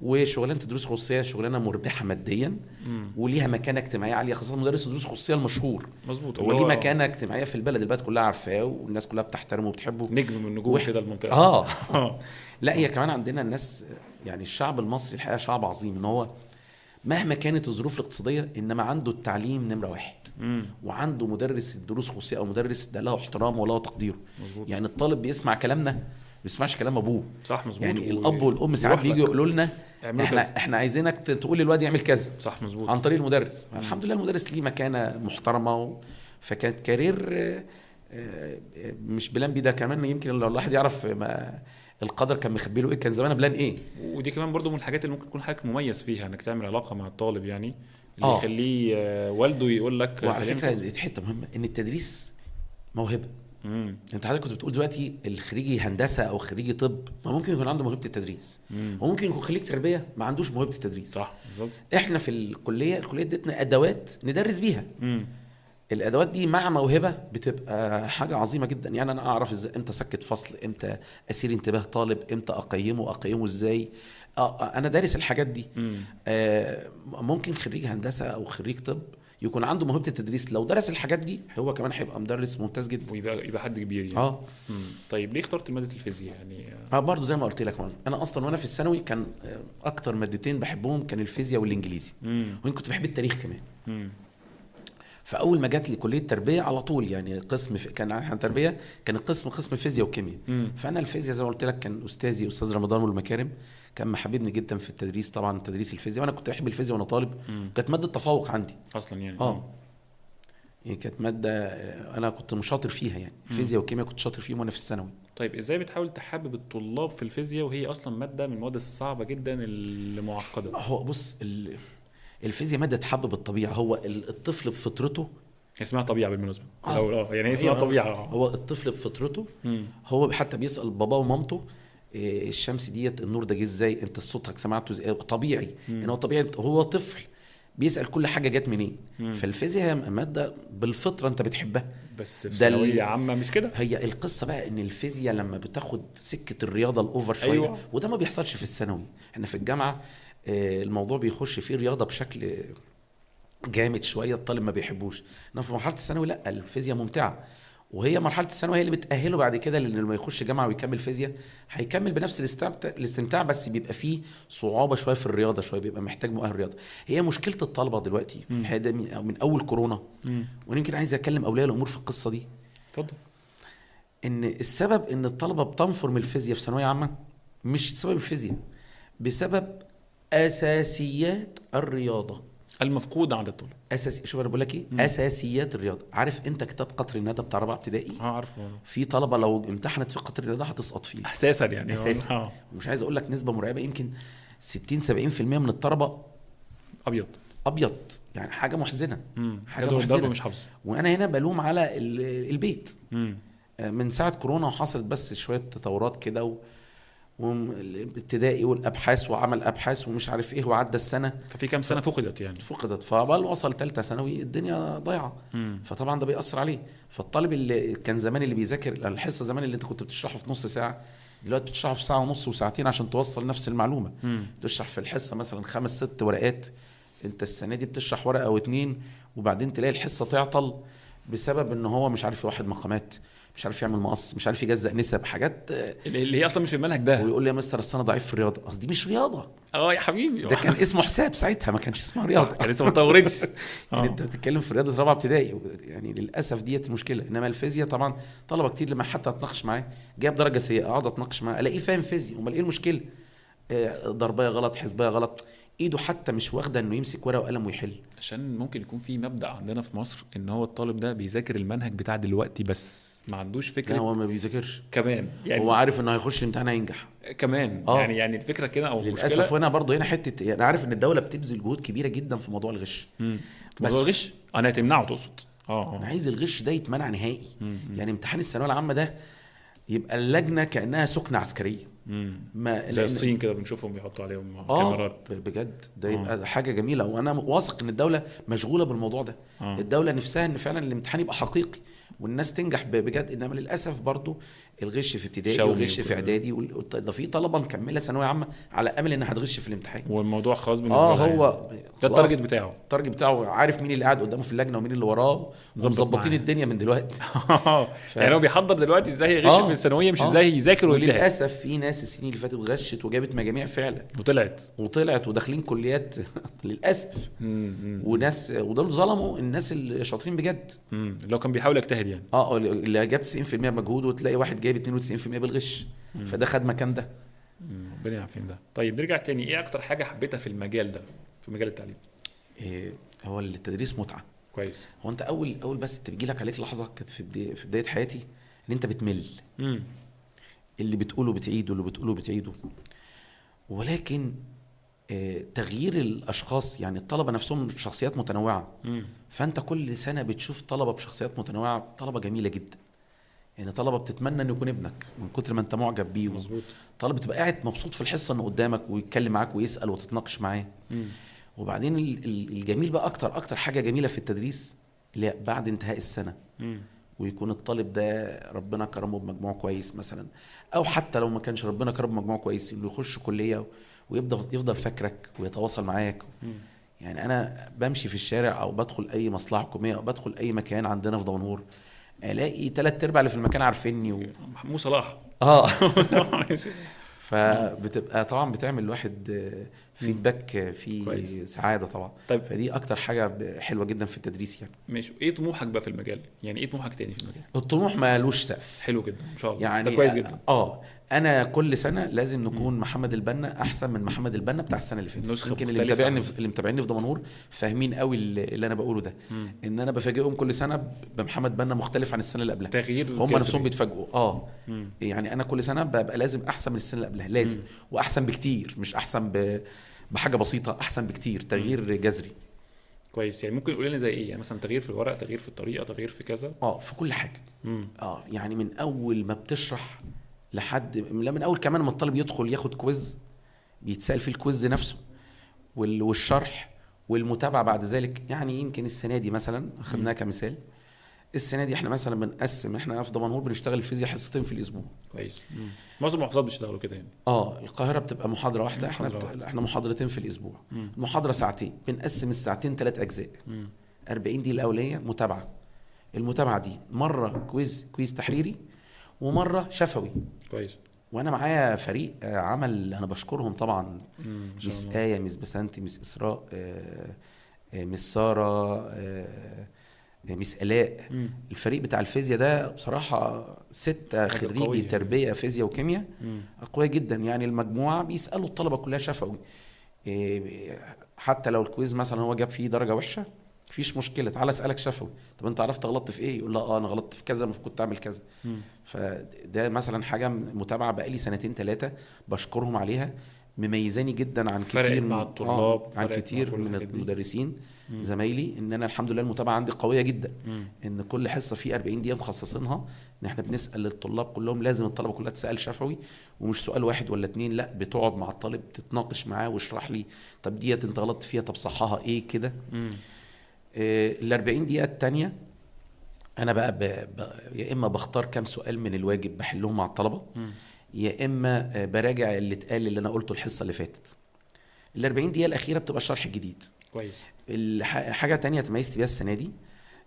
وشغلانه دروس خصوصيه شغلانه مربحه ماديا وليها مكانه اجتماعيه عاليه، خاصه مدرس الدروس الخصوصيه المشهور. مظبوط. هو ليه مكانه اجتماعيه في البلد كلها عارفاه والناس كلها بتحترمه وبتحبه، نجم من نجوم كده المنطقه. لا هي كمان عندنا الناس، يعني الشعب المصري الحقيقه شعب عظيم، ان هو مهما كانت الظروف الاقتصاديه انما عنده التعليم نمره واحد. وعنده مدرس الدروس الخصوصيه او مدرس ده له احترامه وله تقديره. مظبوط. يعني الطالب بيسمع كلامنا ما بيسمعش كلام ابوه. صح مظبوط. يعني الاب والام ساعات بييجوا يقولوا لنا احنا عايزينك تقول للواد يعمل كذا. صح مظبوط. عن طريق المدرس. الحمد لله المدرس ليه مكانه محترمه فكانت كارير مش بلان بي. ده كمان يمكن لو الواحد يعرف ما القدر كان مخبي له ايه كان زمان بلان ايه. ودي كمان برضو من الحاجات اللي ممكن تكون حضرتك مميز فيها، انك تعمل علاقه مع الطالب، يعني اللي يخليه والده يقول لك. وعلى فكره دي حته مهمه، ان التدريس موهبه. انت حضرتك كنت بتقول دلوقتي الخريجي هندسه او خريجي طب ما ممكن يكون عنده موهبه التدريس، وممكن يكون خريج تربيه ما عندوش موهبه التدريس. صح بالظبط. احنا في الكليه ادتنا ادوات ندرس بيها. الادوات دي مع موهبه بتبقى حاجه عظيمه جدا. يعني انا اعرف ازاي امتى اسكت فصل، امتى اسير انتباه طالب، امتى اقيمه ازاي. انا دارس الحاجات دي. ممكن خريج هندسه او خريج طب يكون عنده موهبه التدريس، لو درس الحاجات دي هو كمان هيبقى مدرس ممتاز جدا ويبقى حد كبير يعني. طيب ليه اخترت ماده الفيزياء يعني؟ برضه زي ما قلت لك انا اصلا وانا في الثانوي كان اكتر مادتين بحبهم كان الفيزياء والانجليزي، وان كنت بحب التاريخ كمان. فاول ما جات لي كليه التربيه على طول، يعني قسم كان احنا تربيه، كان القسم قسم فيزياء وكيمياء. فانا الفيزياء زي ما قلت لك كان استاذي استاذ رمضان والمكارم كان محببني جدا في التدريس، طبعا تدريس الفيزياء، وانا كنت بحب الفيزياء وانا طالب. كانت ماده تفوق عندي اصلا يعني. يعني كانت ماده انا كنت مشاطر فيها. يعني الفيزياء والكيمياء كنت شاطر فيهم وانا في الثانوي. طيب ازاي بتحاول تحبب الطلاب في الفيزياء وهي اصلا ماده من المواد الصعبه جدا اللي معقده؟ هو بص الفيزياء ماده تحبب الطبيعه. هو الطفل بفطرته اسمها طبيعه بالمناسبه. يعني اسمها طبيعه. هو الطفل بفطرته هو حتى بيسال باباه ومامته الشمس ديت النور ده جه ازاي، انت صوتك سمعته ازاي، طبيعي. ان هو طبيعي، هو طفل بيسال كل حاجه جت منين. فالفيزياء هي ماده بالفطره انت بتحبها. بس في ثانويه عامه مش كده. هي القصه بقى ان الفيزياء لما بتاخد سكه الرياضه الاوفر شويه، وده ما بيحصلش في الثانوي. احنا في الجامعه الموضوع بيخش فيه رياضه بشكل جامد شويه، الطالب ما بيحبوش. انما في مرحله الثانوي لا، الفيزياء ممتعه، وهي مرحله الثانوي هي اللي بتاهله بعد كده لما يخش جامعه ويكمل فيزياء هيكمل بنفس الاستمتاع، بس بيبقى فيه صعوبه شويه في الرياضه، شويه بيبقى محتاج مؤهل رياضه. هي مشكله الطلبه دلوقتي من اول كورونا، ويمكن عايز اكلم اولياء الامور في القصه دي. اتفضل. ان السبب ان الطلبه بتنفر من الفيزياء في ثانويه عامه مش سبب الفيزياء، بسبب اساسيات الرياضه. المفقود عند الطلاب. شوف انا بقول لك ايه، اساسيات الرياضه. عارف انت كتاب قطر الندى بتاع رابعه ابتدائي؟ عارفه. في طلبه لو امتحنت في قطر الرياضه هتسقط فيه اساسا يعني. اساسا. مش عايز اقول لك نسبه مرعبه، يمكن 60-70% من الطلبه ابيض، يعني حاجه محزنه. حاجه محزنه مش حافظه. وانا هنا بلوم على البيت. من ساعه كورونا وحصلت بس شويه تطورات كده والابتدائي والابحاث وعمل ابحاث ومش عارف ايه، وعدى السنه. ففي كام سنه فقدت يعني. فبقى وصل ثالثه ثانوي الدنيا ضايعه. فطبعا ده بيأثر عليه. فالطالب اللي كان زمان اللي بيذاكر الحصه زمان اللي انت كنت بتشرحه في نص ساعه، دلوقتي بتشرحه في ساعه ونص وساعتين عشان توصل نفس المعلومه. تشرح في الحصه مثلا 5-6 ورقات، انت السنه دي بتشرح ورقه او 2، وبعدين تلاقي الحصه تعطل بسبب ان هو مش عارف يوحد مقامات، مش عارف يعمل مقص، مش عارف يجزأ نسب، حاجات اللي هي اصلا مش في المنهج ده. ويقول لي يا مستر اصل انا ضعيف في الرياضه. قصدي مش رياضه. يا حبيبي، ده كان اسمه حساب ساعتها، ما كانش اسمه رياضه. كان لسه ما اتطورتش. يعني انت بتتكلم في رياضه رابعه ابتدائي، يعني للاسف ديت المشكله. انما الفيزياء طبعا طلبه كتير لما حتى اتناقش معاه جاب درجه سيئه، اقعد اتناقش معاه الاقيه فاهم فيزياء، امال ايه المشكله؟ ضربيه غلط، حسبيه غلط، ايده حتى مش واخده انه يمسك ورقه وقلم ويحل. عشان ممكن يكون في مبدأ عندنا في مصر ان هو الطالب ده بيذاكر المنهج بتاع دلوقتي بس، ما عندوش فكره. لا، هو ما بيذاكرش كمان يعني. هو عارف انه هيخش الامتحان هينجح كمان. يعني الفكره كده او المشكله للاسف. وانا برضه هنا حته، يعني عارف ان الدوله بتبذل جهود كبيره جدا في موضوع الغش. بس موضوع الغش انا هتمنعه تقصد؟ انا عايز الغش ده يتمنع نهائي. يعني امتحان الثانويه العامه ده يبقى اللجنه كانها سكنه عسكريه. زي الصين كده بنشوفهم بيحطوا عليهم كاميرات. بجد ده يبقى حاجه جميله. وانا واثق ان الدوله مشغوله بالموضوع ده. الدوله نفسها ان فعلا الامتحان يبقى حقيقي والناس تنجح بجد. انما للاسف برضو الغش في ابتدائي والغش في اعدادي ده في طلبه مكمله ثانويه عامه على امل انها هتغش في الامتحان، والموضوع خلاص بالنسبه لها. هو ده التارجت بتاعه. التارجت بتاعه عارف مين اللي قاعد قدامه في اللجنه ومين اللي وراه، مظبطين الدنيا من دلوقتي. يعني هو بيحضر دلوقتي ازاي يغش في الثانويه، مش ازاي يذاكر ويمتحن. وللاسف في ناس السنين اللي فاتت غشت وجابت مجاميع فعلا وطلعت وداخلين كليات للاسف. وناس ودول ظلموا الناس اللي شاطرين بجد، لو كان بيحاول يجتهد يعني. اللي جاب 90% مجهود وتلاقي واحد جايب 92% بالغش. فده خد مكان ده. ربنا يعافينا ده. طيب نرجع تاني، ايه اكتر حاجه حبيتها في المجال ده، في مجال التعليم؟ هو التدريس متعه. كويس. هو انت اول بس بيجي لك عليك لحظه كانت في بدايه حياتي ان انت بتمل. اللي بتقوله بتعيده، اللي بتقوله بتعيده. ولكن تغيير الاشخاص، يعني الطلبه نفسهم شخصيات متنوعه. فانت كل سنه بتشوف طلبه بشخصيات متنوعه، طلبه جميله جدا. يعني طلبه بتتمنى انه يكون ابنك من كتر ما انت معجب بيه. مظبوط. طلبه بتبقى قاعد مبسوط في الحصه انه قدامك ويتكلم معاك ويسال وتتناقش معاه. وبعدين الجميل بقى اكتر حاجه جميله في التدريس اللي بعد انتهاء السنه ويكون الطالب ده ربنا كرمه بمجموع كويس مثلا، او حتى لو ما كانش ربنا كرمه بمجموع كويس، انه يخش كليه ويفضل فاكرك ويتواصل معاك. يعني انا بمشي في الشارع او بدخل اي مصلحه حكوميه او بدخل اي مكان عندنا في دمنهور، الاقي 3/4 اللي في المكان عارفيني محمود صلاح. فبتبقى طبعا بتعمل الواحد فيدباك في كويس. سعاده طبعا. طيب فدي اكتر حاجه حلوه جدا في التدريس يعني. ماشي. ايه طموحك بقى في المجال؟ يعني ايه طموحك تاني في المجال؟ الطموح ما لوش سقف. حلو جدا ان شاء الله. يعني ده كويس جدا. انا كل سنه لازم نكون محمد البنا احسن من محمد البنا بتاع السنه اللي فاتت. يمكن اللي متابعيني في دمنهور فاهمين قوي اللي انا بقوله ده. ان انا بفاجئهم كل سنه بمحمد بنا مختلف عن السنه اللي قبلها. تغيير هم نفسهم بيتفاجئوا. يعني انا كل سنه ببقى لازم احسن من السنه اللي قبلها، لازم. واحسن بكتير، مش احسن بحاجه بسيطه، احسن بكتير. تغيير جذري. كويس. يعني ممكن يقول لنا زي ايه؟ يعني مثلا تغيير في الورق، تغيير في الطريقه، تغيير في كذا. في كل حاجه. يعني من اول ما بتشرح لحد من اول كمان ما الطالب يدخل ياخد كويز بيتسال فيه الكويز نفسه والشرح والمتابعه بعد ذلك. يعني يمكن السنه دي مثلا اخذناها كمثال، السنه دي احنا مثلا بنقسم، احنا في دمنهور بنشتغل الفيزياء حصتين في الاسبوع. كويس. معظم المحافظات بيشتغلوا كده يعني. القاهره بتبقى محاضره واحده، احنا محاضرتين في الاسبوع. المحاضره ساعتين، بنقسم الساعتين 3 اجزاء. 40 دي الاوليه متابعه. المتابعه دي مره كويز تحريري ومره شفوي. كويس. وانا معايا فريق عمل انا بشكرهم طبعا. مس آية، مس بسنتي، مس إسراء، مس سارة، مس آلاء. الفريق بتاع الفيزياء ده بصراحة 6 خريجي تربية فيزياء وكيمياء أقوياء جدا. يعني المجموعة بيسألوا الطلبة كلها شفوي. حتى لو الكويز مثلا هو جاب فيه درجه وحشه مفيش مشكله، تعالى اسالك شفوي، طب انت عرفت غلطت في ايه؟ يقول لا انا غلطت في كذا، المفروض كنت اعمل كذا. فده مثلا حاجه متابعه بقالي 2-3 بشكرهم عليها، مميزاني جدا عن كتير مع الطلاب، عن كتير من المدرسين زمايلي، ان انا الحمد لله المتابعه عندي قويه جدا. ان كل حصه في 40 دقيقه مخصصينها ان احنا بنسال الطلاب كلهم، لازم الطلبه كلها تسال شفوي، ومش سؤال واحد ولا 2، لا بتقعد مع الطالب تتناقش معاه واشرح لي طب ديت انت غلطت فيها، طب صحها ايه كده. ال 40 دقيقه الثانيه انا بقى يا اما بختار كام سؤال من الواجب بحلهم مع الطلبه، يا اما براجع اللي اتقال اللي انا قلته الحصه اللي فاتت. ال 40 دقيقه الاخيره بتبقى الشرح الجديد. كويس. حاجه تانية تميزت بيها السنه دي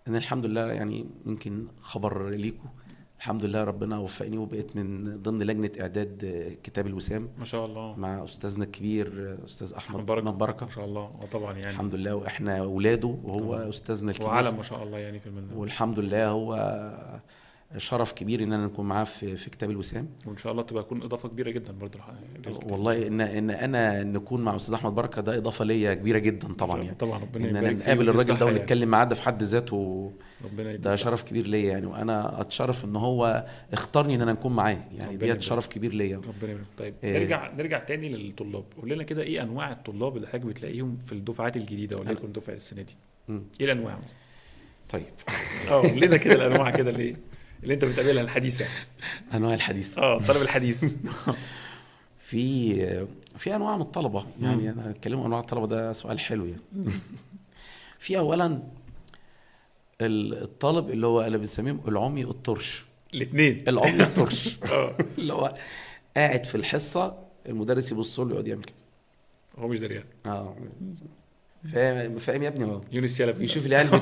ان الحمد لله يعني يمكن خبر ليكم، الحمد لله ربنا وفقني وبقيت من ضمن لجنه اعداد كتاب الوسام ما شاء الله مع استاذنا الكبير استاذ احمد بركه ما شاء الله. وطبعا يعني الحمد لله واحنا اولاده وهو طبعا. استاذنا الكبير وعالم ما شاء الله يعني في المنزل، والحمد لله هو شرف كبير ان انا نكون معاه في كتاب الوسام، وان شاء الله تبقى تكون اضافه كبيره جدا برضه. والله ان انا نكون مع استاذ احمد بركه ده اضافه ليا كبيره جدا طبعا يعني. طبعا ربنا ان يبارك انا فيه نقابل الراجل ده يعني. ونتكلم معاه ده في حد ذاته ربنا ده شرف كبير ليا يعني، وانا اتشرف ان هو اختارني ان انا نكون معاه يعني، دي شرف كبير ليا. ربنا يبارك. طيب نرجع تاني للطلاب. قول لنا كده ايه انواع الطلاب اللي حضرتك بتلاقيهم في الدفعات الجديده وليكن الدفعه السنه دي؟ ايه الانواع مثلا؟ طيب قول لنا كده الانواع كده اللي انت بتقابلها الحديثه. انواع الحديثه الطالب الحديث. في انواع من الطلبه يعني، انا هتكلم عن انواع الطلبه ده سؤال حلو يعني. في اولا الطالب اللي هو انا بنسميه العمي الطرش، الاثنين العمي الطرش اللي هو قاعد في الحصه المدرس يبص له يقعد يعمل كده، هو مش دريان. فاهم يا ابني؟ يونس شلبي يشوف العيال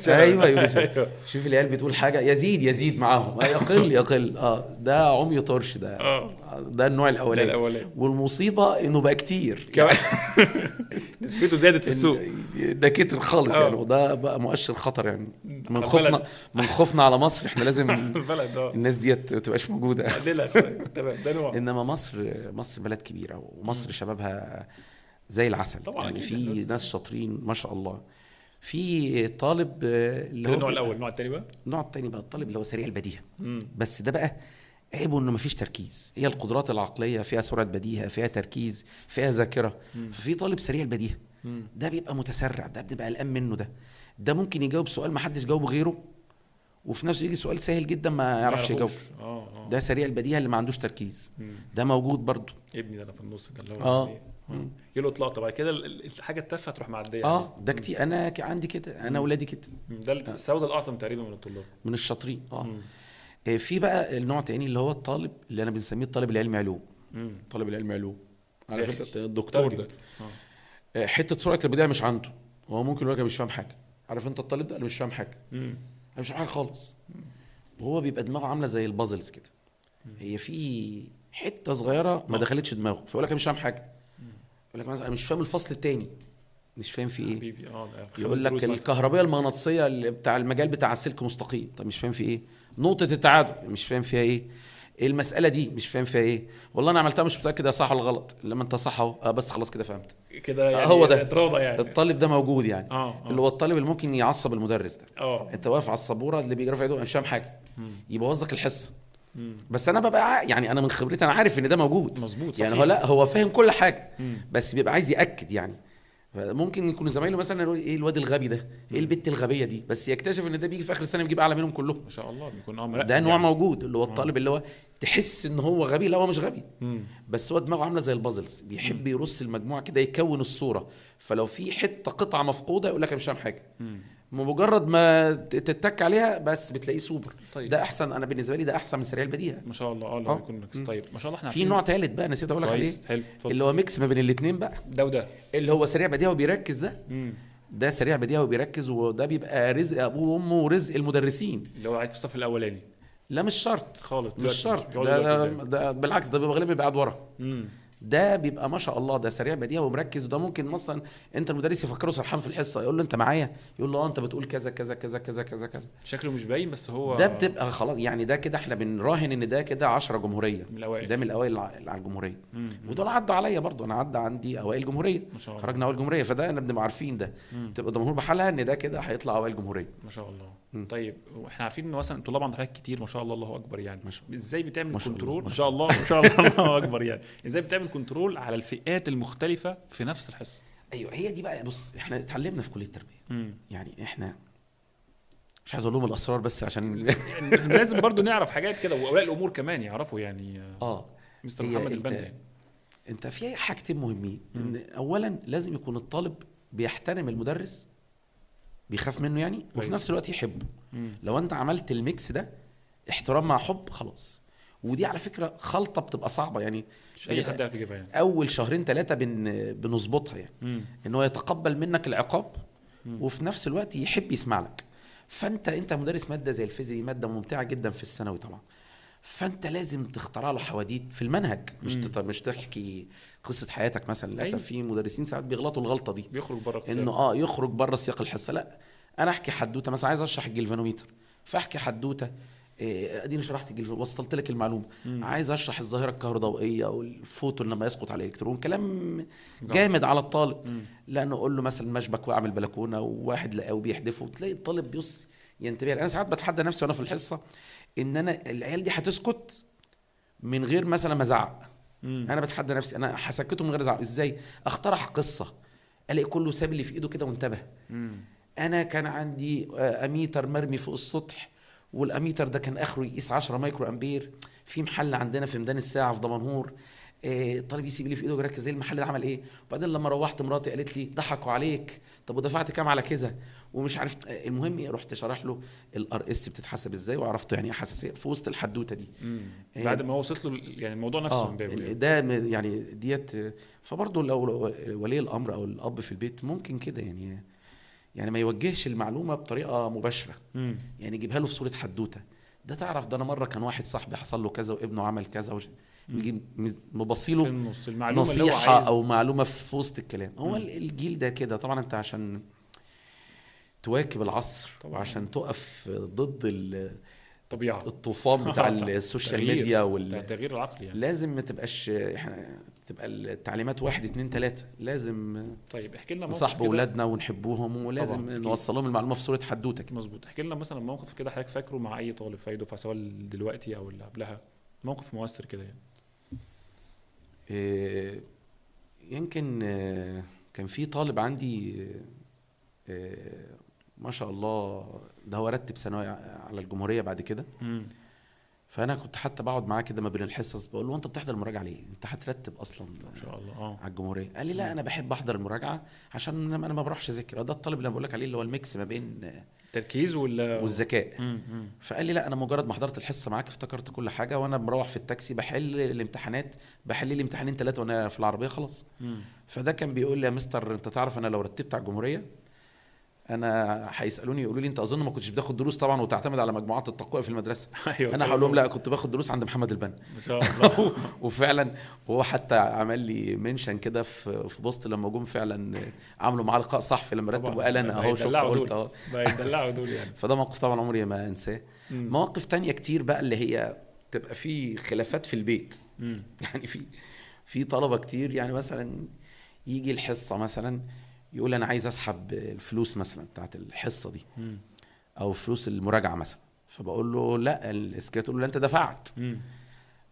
ايوه يونس شوف العيال بتقول حاجه يزيد معاهم، يقل ده عمي طرش ده النوع الاولاني. والمصيبه انه بقى كتير نسبته زادت في السوق، ده كتر خالص يعني، وده بقى مؤشر خطر يعني. من خوفنا على مصر احنا لازم الناس دي تبقاش موجوده. ده نوع. انما مصر بلد كبيره، ومصر شبابها زي العسل يعني، في ناس شاطرين ما شاء الله. في طالب اللي هو النوع الاول. النوع الثاني بقى الطالب اللي هو سريع البديهه، بس ده بقى عيبه انه مفيش تركيز. هي القدرات العقليه فيها سرعه بديهه، فيها تركيز، فيها ذاكره. ففي طالب سريع البديهه ده بيبقى متسرع، ده بنبقى قلقان منه. ده ممكن يجاوب سؤال ما حدش جاوبه غيره، وفي نفسه يجي سؤال سهل جدا ما يعرفش يجاوب. ده سريع البديهه اللي ما عندوش تركيز. ده موجود برضو. ابني ده انا في النص ده اللي هو يلقط لقطه بعد كده الحاجه التافهه تروح معديه. ده كتير. انا عندي كده، انا اولادي كده. ده السواد الاعظم تقريبا من الطلاب، من الشاطرين. في بقى النوع تاني اللي هو الطالب اللي انا بنسميه الطالب العلمي علوم. طالب العلمي علوم، عارف انت الدكتور ده حته سرعه البدايه مش عنده، هو ممكن يقول لك مش فاهم حاجه. عارف انت الطالب ده انا مش فاهم حاجه، انا مش فاهم حاجه خالص. وهو بيبقى دماغه عامله زي البازلز كده، هي في حته صغيره ما دخلتش دماغه، فيقول لك انا مش فاهم حاجه. يقول لك مثلا انا مش فاهم الفصل الثاني، مش فاهم في ايه. يقول لك الكهربيه المغناطيسيه اللي بتاع المجال بتاع السلك مستقيم، طب مش فاهم في ايه. نقطه التعادل مش فاهم فيها ايه. المساله دي مش فاهم فيها ايه. والله انا عملتها مش متاكد يا صح ولا غلط. لما انت صح اهو بس خلاص كده فهمت كده يعني. هو ده يعني. الطالب ده موجود يعني. اللي هو الطالب اللي ممكن يعصب المدرس ده. انت واقف على السبوره اللي بيجرى في مش فاهم حاجه، يبوظ لك الحصه. بس انا ببقى يعني انا من خبرتي انا عارف ان ده موجود مظبوط يعني. هو لا هو فاهم كل حاجه بس بيبقى عايز ياكد يعني. ممكن يكون زمايله مثلا يقول ايه الواد الغبي ده، ايه البت الغبيه دي، بس يكتشف ان ده بيجي في اخر السنه بيجيب اعلى منهم كلهم ما شاء الله. بيكون ده نوع يعني. موجود اللي هو الطالب اللي هو تحس ان هو غبي، لا هو مش غبي بس هو دماغه عامله زي البازلز، بيحب يرص المجموعه كده يكون الصوره. فلو في حته قطعه مفقوده يقول لك انا مش فاهم حاجه، مجرد ما تتك عليها بس بتلاقيه سوبر. طيب. ده احسن، انا بالنسبه لي ده احسن من سريع البديهه ما شاء الله. لو يكون ميكس. طيب ما شاء الله. احنا في نوع ثالث بقى نسيت اقول لك عليه، اللي هو ميكس ما بين الاثنين بقى، ده وده، اللي هو سريع بديهه وبيركز. ده سريع بديهه وبيركز، وده بيبقى رزق ابوه وامه ورزق المدرسين اللي هو قاعد في الصف الاولاني. لا مش شرط خالص، مش شرط. ده بالعكس، ده بيبقى غالبا بيبقى قاعد ورا. ده بيبقى ما شاء الله ده سريع بديهه ومركز. وده ممكن مثلا انت المدرس يفكره سرحان في الحصه، يقول له انت معايا، يقول له انت بتقول كذا كذا كذا كذا كذا كذا. شكله مش باين بس هو ده بتبقى خلاص يعني، ده كده احنا بنراهن ان ده كده 10 جمهوريه من الاوائل، ده من الاوائل على الجمهوريه. ودول عدوا عليا برضو، انا عدى عندي اوائل جمهوريه، ما شاء الله، خرجنا اوائل جمهوريه. فده انا بنبقى عارفين ده تبقى جمهور بحالها ان ده كده هيطلع اوائل جمهوريه ما شاء الله. طيب احنا عارفين ان مثلا طلاب عند حضرتك كتير ما شاء الله، الله اكبر يعني. ازاي بتعمل كنترول؟ ما شاء الله ما شاء الله الله اكبر يعني. ازاي بتعمل كنترول على الفئات المختلفه في نفس الحصه؟ ايوه هي دي بقى. بص احنا اتعلمنا في كليه التربيه يعني احنا مش عايز اقول لهم الاسرار بس عشان لازم برضو نعرف حاجات كده، واولياء الامور كمان يعرفوا يعني. مستر محمد البنا يعني. انت في حاجتين مهمين. ان اولا لازم يكون الطالب بيحترم المدرس، بيخاف منه يعني، وفي نفس الوقت يحبه. لو انت عملت الميكس ده، احترام مع حب، خلاص. ودي على فكره خلطه بتبقى صعبه يعني، مش اي حد يعرف يجيبها يعني. اول شهرين 3 بنظبطها يعني. ان هو يتقبل منك العقاب وفي نفس الوقت يحب يسمع لك. فانت مدرس ماده زي الفيزياء، ماده ممتعه جدا في الثانوي طبعا، فانت لازم تخترع له حواديت في المنهج، مش تحكي قصه حياتك مثلا. للاسف في مدرسين ساعات بيغلطوا الغلطه دي، بيخرج بره انه يخرج بره سياق الحصه. لا، انا احكي حدوته مثلا، عايز اشرح الجلفانوميتر فاحكي حدوته، اديني شرحت الجلفانوميتر، وصلت لك المعلومه. عايز اشرح الظاهره الكهروضوئيه او الفوتون لما يسقط على الالكترون، كلام جامد على الطالب. لانه اقول له مثلا مشبك وقع من البلكونه وواحد لقاه بيحدفه، تلاقي الطالب بيص ينتبه. انا ساعات بتحدى نفسي وانا في الحصه ان انا العيال دي هتسكت من غير مثلا ما ازعق. انا بتحدى نفسي، انا هسكته من غير ازعق. ازاي؟ اخترع قصه، الاقي كله ساب اللي في ايده كده وانتبه. انا كان عندي اميتر مرمي فوق السطح، والاميتر ده كان اخره يقيس 10 مايكرو امبير في محل عندنا في ميدان الساعه في دمنهور. الطالب يسيب لي في ايده ويركز زي المحل ده عمل ايه. وبعدين لما روحت مراتي قالت لي ضحكوا عليك، طب ودفعت كام على كذا ومش عارف. المهم رحت شرح له الار اس بتتحسب ازاي، وعرفته يعني ايه حساسيه في وسط الحدوته دي. بعد ما وصلت له يعني الموضوع نفسه من بابه ده يعني ديت. فبرضه لو ولي الامر او الاب في البيت ممكن كده يعني ما يوجهش المعلومه بطريقه مباشره، يعني يجيبها له في صوره حدوته. ده تعرف، ده انا مره كان واحد صاحبي حصل له كذا وابنه عمل كذا، يجي مبصيله نصيحه او معلومه في وسط الكلام. هو الجيل ده كده طبعا. انت عشان تواكب العصر طبعا، وعشان تقف ضد طبيعة الطوفان بتاع السوشيال ميديا التغيير العقلي يعني. لازم ما تبقاش احنا تبقى التعليمات 1 2 3. لازم طيب احكي لنا نصاحب اولادنا ونحبوهم، ولازم نوصل لهم المعلومه في صوره حدوته كده. مظبوط. احكي لنا مثلا موقف كده حضرتك فاكره مع اي طالب في اي دفعه، سواء دلوقتي او اللي قبلها، موقف مؤثر كده يعني. يمكن كان في طالب عندي ما شاء الله، ده هو رتب ثانوي على الجمهوريه بعد كده. فانا كنت حتى بقعد معاه كده ما بين الحصص، بقول له انت بتحضر المراجعه ليه؟ انت هترتب اصلا ما شاء الله على الجمهوريه. قال لي لا انا بحب احضر المراجعه عشان انا ما بروحش اذاكر. ده الطالب اللي انا بقول لك عليه اللي هو الميكس ما بين التركيز والذكاء. فقال لي لا انا مجرد ما حضرت الحصه معاك افتكرت كل حاجه، وانا مروح في التاكسي بحل الامتحانات، بحل لي امتحانين 3 وانا في العربيه خلاص. فده كان بيقول لي يا مستر انت تعرف انا لو رتبت على الجمهوريه انا هيسالوني يقولوا لي انت اظن ما كنتش بتاخد دروس طبعا وتعتمد على مجموعات التقويه في المدرسه. أيوة انا هقول لهم لا كنت باخد دروس عند محمد البنا ما شاء الله. وفعلا هو حتى عمل لي منشن كده في بوست لما جم فعلا عملوا معاه لقاء صحفي لما رتب وقال انا اهو شفت قلت بيدلعوا دول يعني. فده موقف طبعا عمري ما انساه. مواقف تانية كتير بقى اللي هي تبقى في خلافات في البيت. يعني في طلبه كتير يعني مثلا يجي الحصه مثلا يقول انا عايز اسحب الفلوس مثلا بتاعت الحصه دي او فلوس المراجعه مثلا. فبقول له لا السكرتير تقول له لا انت دفعت.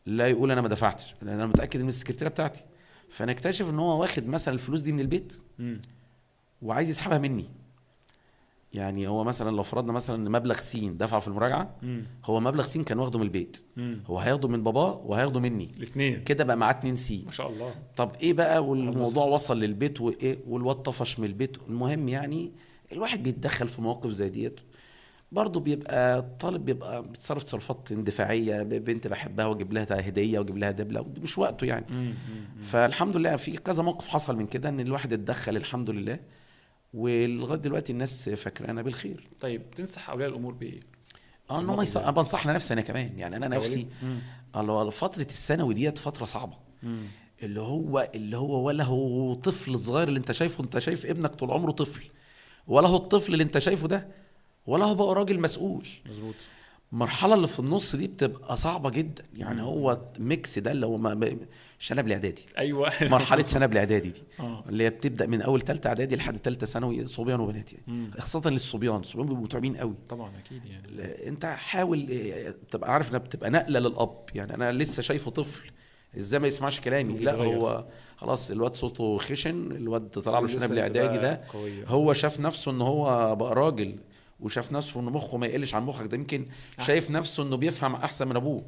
لا يقول انا ما دفعتش، لان انا متاكد من السكرتيره بتاعتي. فنكتشف ان هو واخد مثلا الفلوس دي من البيت وعايز يسحبها مني. يعني هو مثلا لو فرضنا مثلا مبلغ س دفعه في المراجعه، هو مبلغ س كان واخده من البيت، هو هياخده من باباه وهياخده مني الاثنين كده، بقى معاه 2 س ما شاء الله. طب ايه بقى؟ والموضوع وصل للبيت وايه، والواد طفش من البيت. المهم يعني الواحد بيتدخل في مواقف زي ديت برضه، بيبقى الطالب بيبقى بيتصرف تصرفات اندفاعيه، بنت بحبها واجيب لها هديه واجيب لها دبله، مش وقته يعني. فالحمد لله في كذا موقف حصل من كده ان الواحد اتدخل الحمد لله، ولغايه دلوقتي الناس فاكرانا بالخير. طيب تنصح اولياء الامور بايه؟ انا ما بنصحنا نفسي انا كمان يعني. انا نفسي فتره الثانوي ديت فتره صعبه. اللي هو ولا هو طفل صغير اللي انت شايفه، انت شايف ابنك طول عمره طفل، ولا هو الطفل اللي انت شايفه ده، ولا هو بقى راجل مسؤول. مظبوط. المرحله اللي في النص دي بتبقى صعبه جدا يعني. هو ميكس ده اللي هو شنب الاعدادي. ايوه. مرحله شنب الاعدادي دي اه. اللي هي بتبدا من اول ثالثه اعدادي لحد ثالثه ثانوي، صبيان وبنات يعني. خاصه للصبيان بيبقوا متعبين قوي. طبعا اكيد يعني. انت حاول تبقى عارف انها بتبقى نقله للاب. يعني انا لسه شايفه طفل ازاي ما يسمعش كلامي، لا هو خلاص الواد صوته خشن، الواد طلع له شنب الاعدادي ده، هو شاف نفسه ان هو بقى راجل، وشاف نفسه ان مخه ما يقلش عن مخك، ده يمكن شايف نفسه انه بيفهم احسن من ابوه.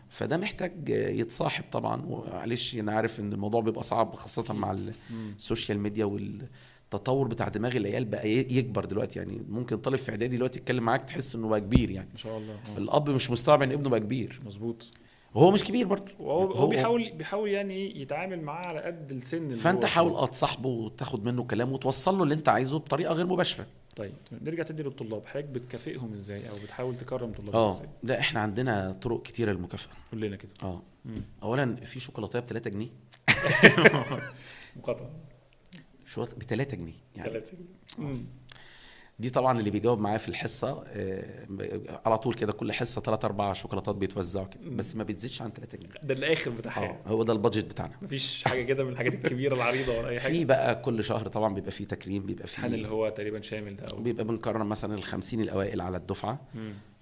فده محتاج يتصاحب طبعا. ومعلش انا عارف ان الموضوع بيبقى صعب خاصه مع السوشيال ميديا والتطور بتاع دماغ العيال بقى يكبر دلوقتي. يعني ممكن طالب في اعدادي دلوقتي يتكلم معاك تحس انه بقى كبير يعني، ما شاء الله. الاب مش مستوعب ان ابنه بقى كبير. مظبوط. وهو مش كبير برضه، هو بيحاول يعني يتعامل معاه على قد السن. فانت حاول تصاحبه وتاخد منه كلام وتوصل له اللي انت عايزه بطريقه غير مباشره. طيب نرجع تدي للطلاب، حضرتك بتكافئهم ازاي او بتحاول تكرم طلابك ازاي؟ ده احنا عندنا طرق كتيره للمكافاه. قول لنا كده. اولا في شوكولاته ب3 جنيه. مقاطعه. شوكولاته ب3 جنيه يعني 3 جنيه. دي طبعا اللي بيجاوب معايا في الحصه على طول كده كل حصه 3-4 شوكولاتات بيتوزعوا كده، بس ما بتزيدش عن 3 جنيه. ده الاخر بتاعها. هو ده البادجت بتاعنا. مفيش حاجه كده من الحاجات الكبيره العريضه ولا اي حاجه. في بقى كل شهر طبعا بيبقى فيه تكريم، بيبقى فيه اللي هو تقريبا شامل ده بيبقى بنكرم مثلا ال50 الاوائل على الدفعه.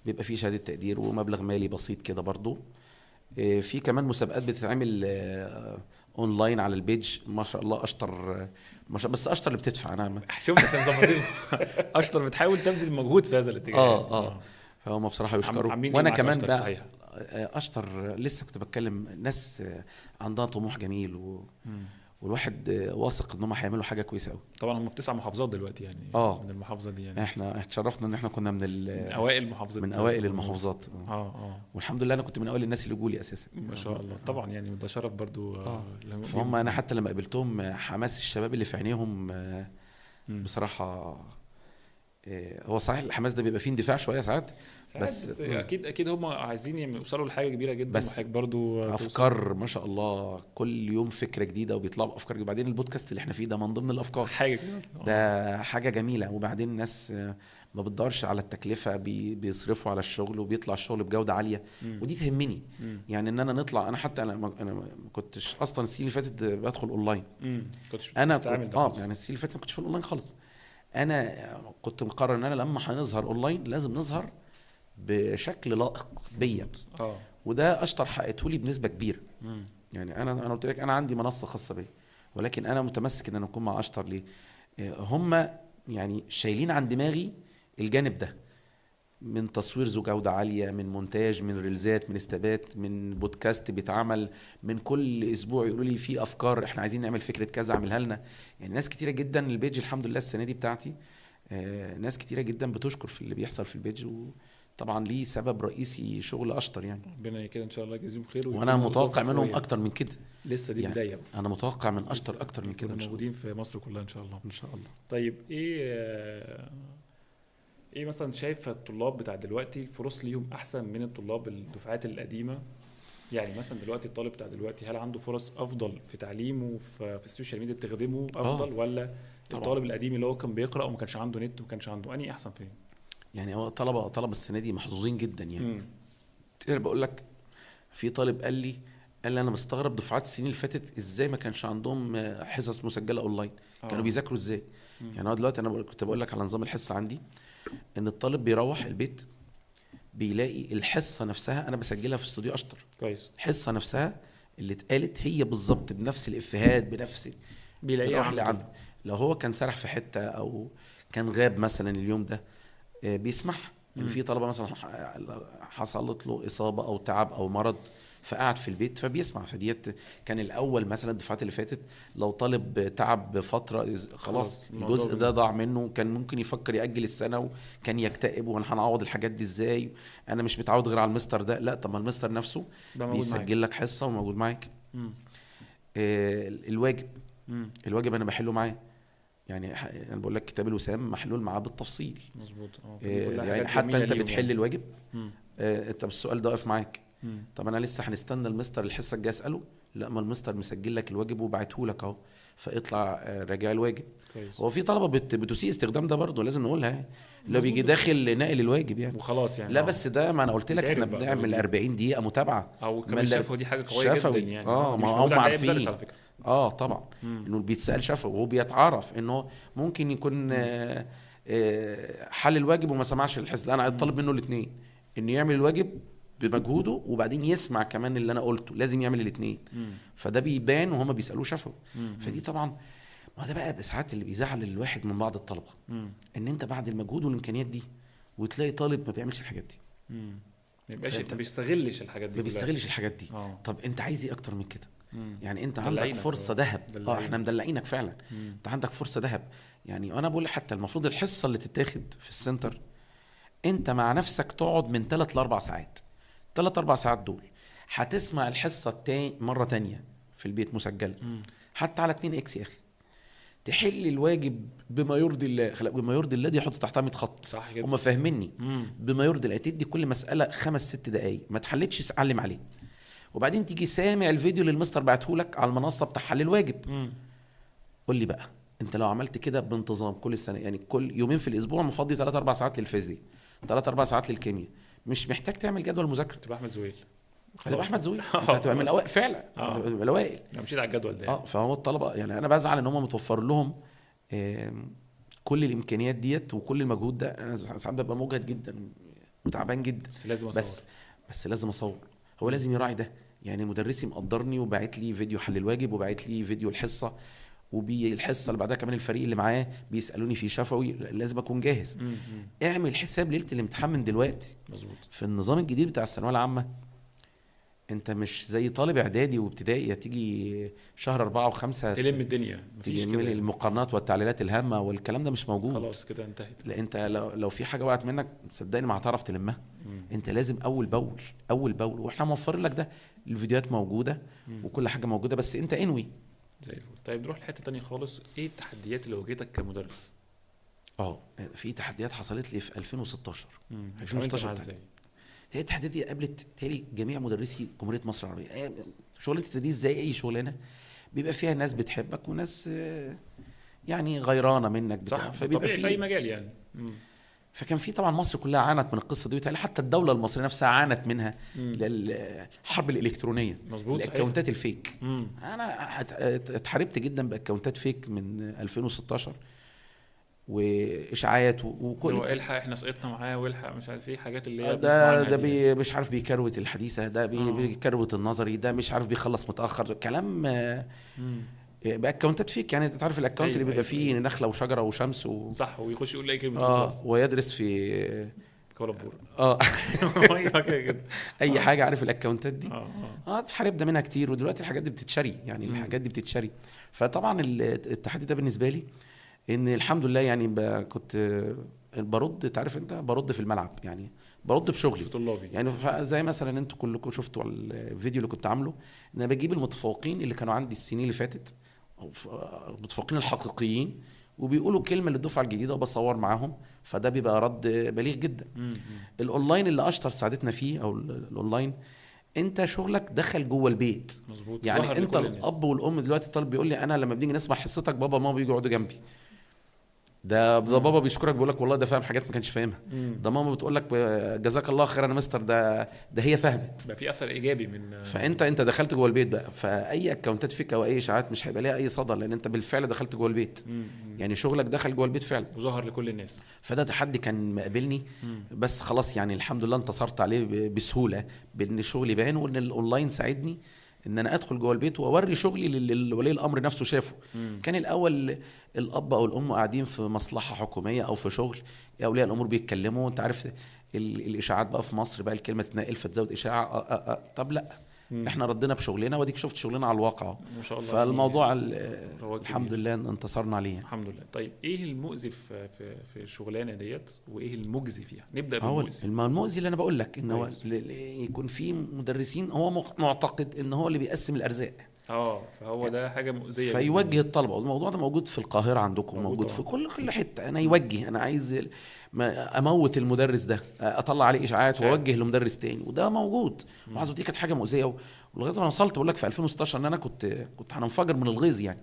بيبقى فيه شهاده تقدير ومبلغ مالي بسيط كده برضو. في كمان مسابقات بتتعمل اونلاين على البيج. ما شاء الله اشطر، بس اشطر اللي بتدفع. انا شفت انت مظبطين. اشطر بتحاول تبذل مجهود في هذا الاتجاه. فهم بصراحه يشكروا. وانا كمان بقى اشطر لسه كنت بتكلم ناس عندها طموح جميل والواحد واثق ان هم هيعملوا حاجه كويسه قوي. طبعا هم في 9 محافظات دلوقتي يعني. من المحافظه دي يعني احنا اتشرفنا ان احنا كنا من اوائل المحافظات. من اوائل المحافظات. والحمد لله انا كنت من اوائل الناس اللي جولي اساسا. ما شاء الله. طبعا يعني ده شرف برضو. فهم انا حتى لما قابلتهم حماس الشباب اللي في عينيهم بصراحه. هو صحيح الحماس ده بيبقى فيه اندفاع شويه ساعات بس اكيد هم عايزين يوصلوا لحاجه كبيره جدا. بس برضو افكار ما شاء الله كل يوم فكره جديده وبيطلعوا بافكار. وبعدين البودكاست اللي احنا فيه ده من ضمن الافكار حاجه ده حاجه جميله. وبعدين الناس ما بتدورش على التكلفه، بيصرفوا على الشغل وبيطلع الشغل بجوده عاليه. ودي تهمني يعني ان انا نطلع. انا حتى انا ما كنتش اصلا السنه اللي فاتت بدخل اونلاين. انا يعني السنه اللي فاتت ما كنتش في الاونلاين خالص. انا كنت مقرر ان انا لما هنظهر اونلاين لازم نظهر بشكل لائق بيا. وده اشطر حققته لي بنسبه كبيره. يعني انا قلت لك انا عندي منصه خاصه بيا، ولكن انا متمسك ان انا اكون مع اشطر. ليه؟ هم يعني شايلين عن دماغي الجانب ده من تصوير ذو جودة عالية، من مونتاج، من ريلزات، من استبات، من بودكاست بيتعمل من كل اسبوع يقولوا لي في افكار احنا عايزين نعمل فكرة كذا اعملها لنا. يعني ناس كتيرة جدا البيج الحمد لله السنة دي بتاعتي ناس كتيرة جدا بتشكر في اللي بيحصل في البيج. وطبعا ليه سبب رئيسي شغل اشطر يعني. ربنا كده ان شاء الله يجزيهم خير. وانا متوقع منهم اكتر من كده. لسه دي يعني بداية بس. انا متوقع من اشطر اكتر من كده موجودين في مصر كلها ان شاء الله. ان شاء الله. طيب ايه مثلا شايف الطلاب بتاع دلوقتي الفرص ليهم احسن من الطلاب الدفعات القديمه؟ يعني مثلا دلوقتي الطالب بتاع دلوقتي هل عنده فرص افضل في تعليمه في السوشيال ميديا بتخدمه افضل ولا الطالب القديم اللي هو كان بيقرا وما كانش عنده نت وما كانش عنده اني احسن فين؟ يعني هو طلبه السنه دي محظوظين جدا يعني. انا بقول لك في طالب قال لي انا مستغرب دفعات السنين اللي فاتت ازاي ما كانش عندهم حصص مسجله اونلاين. كانوا بيذاكروا ازاي؟ يعني هو دلوقتي انا كنت بقول لك على نظام الحصه عندي ان الطالب بيروح البيت بيلاقي الحصه نفسها انا بسجلها في استوديو اشطر كويس. الحصه نفسها اللي اتقالت هي بالظبط بنفس الافيهات بنفس بيلاقيها عنده. لو هو كان سرح في حته او كان غاب مثلا اليوم ده بيسمعها. يعني في طلبه مثلا حصلت له اصابه او تعب او مرض فقعد في البيت فبيسمع. فديت كان الاول مثلا الدفعات اللي فاتت لو طالب تعب بفتره خلاص الجزء ده ضاع منه، كان ممكن يفكر ياجل السنه وكان يكتئب وانا هنعوض الحاجات دي ازاي، انا مش متعود غير على المستر ده. لا طب ما المستر نفسه بيسجل لك حصه وموجود معاك. الواجب انا بحله معاه. يعني انا بقول لك كتاب الوسام محلول معاه بالتفصيل. مظبوط. يعني حتى انت بتحل الواجب طب السؤال ده واقف معاك. طب انا لسه هنستنى المستر الحصه الجايه اساله؟ لا، ما المستر مسجل لك الواجب وبعته لك اهو، فاطلع راجع الواجب. كويس. هو في طلبه بتسيء استخدام ده برضه، لازم نقولها يعني، اللي هو مظبوط، بيجي بس داخل ناقل الواجب يعني. وخلاص يعني. لا بس ده، ما انا قلت لك احنا بيتعرف بقى بنعمل بالواجب 40 دقيقه متابعه. او ما كمان الشفوي، دي حاجه قويه جدا شفوي، يعني. اه، دي ما مش موجوده هم عند اي مدرس عارفين. على فكره. اه طبعا، امم. انه بيتسال شفوي وهو بيتعرف انه ممكن يكون حل الواجب وما سمعش الحصه. لا، انا طالب منه الاثنين، انه يعمل الواجب بمجهوده وبعدين يسمع كمان اللي انا قلته، لازم يعمل الاثنين. فده بيبان وهم بيسالوه شفوي. فدي طبعا، ما ده بقى ساعات اللي بيزعل الواحد من بعض الطلبه، ان انت بعد المجهود والامكانيات دي وتلاقي طالب ما بيعملش الحاجات دي، ما يبقاش، فأنت ما بيستغلش الحاجات دي ما كلها. بيستغلش الحاجات دي. اه. طب انت عايز ايه اكتر من كده؟ يعني انت عندك دلعينك فرصه هو. ذهب. دلعينك. احنا مدلعينك فعلا. انت عندك فرصه ذهب يعني. انا بقول حتى المفروض الحصه اللي تتاخد في السنتر، انت مع نفسك تقعد من 3 ل 4 ساعات. 3 4 ساعات دول هتسمع الحصه مره تانية في البيت مسجله، حتى على 2 اكس يا اخي. تحل الواجب بما يرضي الله. بما يرضي الله دي حط تحتها 100 خط. صح كده. هم فاهميني. بما يرضي الله تدي كل مساله 5 6 دقائق، ما تحلتش علم عليه، وبعدين تيجي سامع الفيديو اللي المستر بعته لك على المنصه بتاع حل الواجب. قول لي بقى، انت لو عملت كده بانتظام كل السنه، يعني كل يومين في الاسبوع مفضي 3 4 ساعات للفيزياء، 3 4 ساعات للكيمياء، مش محتاج تعمل جدول مذاكره. تبقى احمد زويل. هتبقى احمد زويل، انت هتبقى من الاوائل فعلا. هتبقى من الاوائل. لو مشيت على الجدول ده. فهو الطلبه يعني، انا بزعل ان هم متوفر لهم كل الامكانيات ديت وكل المجهود ده. انا ساعات ببقى مجهد جدا وتعبان جدا، بس لازم اصور. بس لازم اصور. هو لازم يراعي ده يعني. مدرسي مقدرني وبعت لي فيديو حل الواجب وبعت لي فيديو الحصه، الحصه اللي بعدها كمان الفريق اللي معاه بيسالوني في شفوي، لازم اكون جاهز. اعمل حساب ليله الامتحان من دلوقتي. مظبوط. في النظام الجديد بتاع الثانويه العامه، انت مش زي طالب اعدادي وابتدائي هتيجي شهر 4 و5 تلم الدنيا، مفيش كده. المقارنات والتعليلات الهامه والكلام ده مش موجود. خلاص كده انتهت. لا، انت لو في حاجه وقعت منك صدقني ما هتعرف تلمها. انت لازم اول باول اول باول، واحنا موفرين لك ده. الفيديوهات موجوده وكل حاجه موجوده، بس انت انوي. زي الفل. طيب نروح لحته تانية خالص. ايه التحديات اللي واجهتك كمدرس؟ في تحديات حصلت لي في 2016. 2016 ازاي؟ هي التحديات دي قابلت تالي جميع مدرسي جمهوريه مصر العربيه. شغلانه التدريس زي اي شغلانه بيبقى فيها ناس بتحبك وناس يعني غيرانه منك صح، فبيبقى في اي مجال يعني. فكان في طبعا مصر كلها عانت من القصه دي، وتالي حتى الدوله المصريه نفسها عانت منها. الحرب الالكترونيه، مظبوط، الاكونتات الفيك. انا اتحاربت جدا باكونتات فيك من 2016 واشاعات وكل هو الحق احنا سقطنا معاه، والحق مش عارف ايه حاجات اللي هي ده مش عارف بيكروت الحديثه، ده بيكروت النظري، ده مش عارف بيخلص متاخر، كلام باكونتات فيك. يعني انت عارف الاكونت اللي بيبقى فيه نخله وشجره وشمس صح، ويخش يقول اي كلمه خلاص ويدرس في كولابور. كده اي حاجه. عارف الاكونتات دي؟ اتحاربنا منها كتير، ودلوقتي الحاجات دي بتتشري يعني. الحاجات دي بتتشري. فطبعا التحدي ده بالنسبه لي ان الحمد لله يعني كنت برد. تعرف انت برد في الملعب يعني، برد بشغلي في طلابي يعني. زي مثلا انتوا كلكم شفتوا الفيديو اللي كنت عامله، ان انا بجيب المتفوقين اللي كانوا عندي السنين اللي فاتت، المتفوقين الحقيقيين، وبيقولوا كلمه للدفعه الجديده وبصور معاهم. فده بيبقى رد بليغ جدا. الاونلاين اللي اشطر ساعدتنا فيه، او الاونلاين، انت شغلك دخل جوه البيت. مظبوط. يعني انت الاب والام دلوقتي، الطالب بيقول لي انا لما بنيجي نسمع حصتك بابا وماما بيجوا يقعدوا جنبي. ده بابا بيشكرك بيقول لك والله ده فاهم حاجات ما كانش فاهمها. ده ماما بتقول لك جزاك الله خير يا مستر، ده هي فهمت. بقى في اثر ايجابي من فانت دخلت جوه البيت بقى. فاي اكونتات فيك او اي اشاعات مش هيبقى ليها اي صدى، لان انت بالفعل دخلت جوه البيت. يعني شغلك دخل جوه البيت فعلا وظهر لكل الناس. فده تحدي كان مقابلني. بس خلاص يعني الحمد لله انتصرت عليه بسهوله، بان شغلي بان وان الاونلاين ساعدني ان انا ادخل جوه البيت واوري شغلي لولي الامر نفسه شافه. كان الاول الاب او الام قاعدين في مصلحه حكوميه او في شغل، اولياء الامور بيتكلموا. انت عارف الاشاعات بقى في مصر بقى، الكلمه تتنقل فتزود اشاعه. طب لا، احنا ردنا بشغلنا، واديك شفت شغلنا على الواقع. ما شاء الله. فالموضوع الحمد لله انتصرنا عليه. الحمد لله. طيب ايه المؤذي في الشغلانه ديت، وايه المجزي فيها؟ نبدا بالمؤذي. المؤذي اللي انا بقول لك ان هو يكون في مدرسين هو معتقد ان هو اللي بيقسم الارزاق. فهو ده حاجه مؤذيه جدا. فيوجه الطلبه. الموضوع ده موجود في القاهره عندكم، موجود في طبعاً. كل حته. انا يوجه، انا عايز اموت المدرس ده، اطلع عليه اشاعات واوجه لمدرس تاني، وده موجود. وعايز دي كانت حاجه مؤذيه ولغايه ما وصلت بقول لك في 2016 ان انا كنت هننفجر من الغيظ يعني.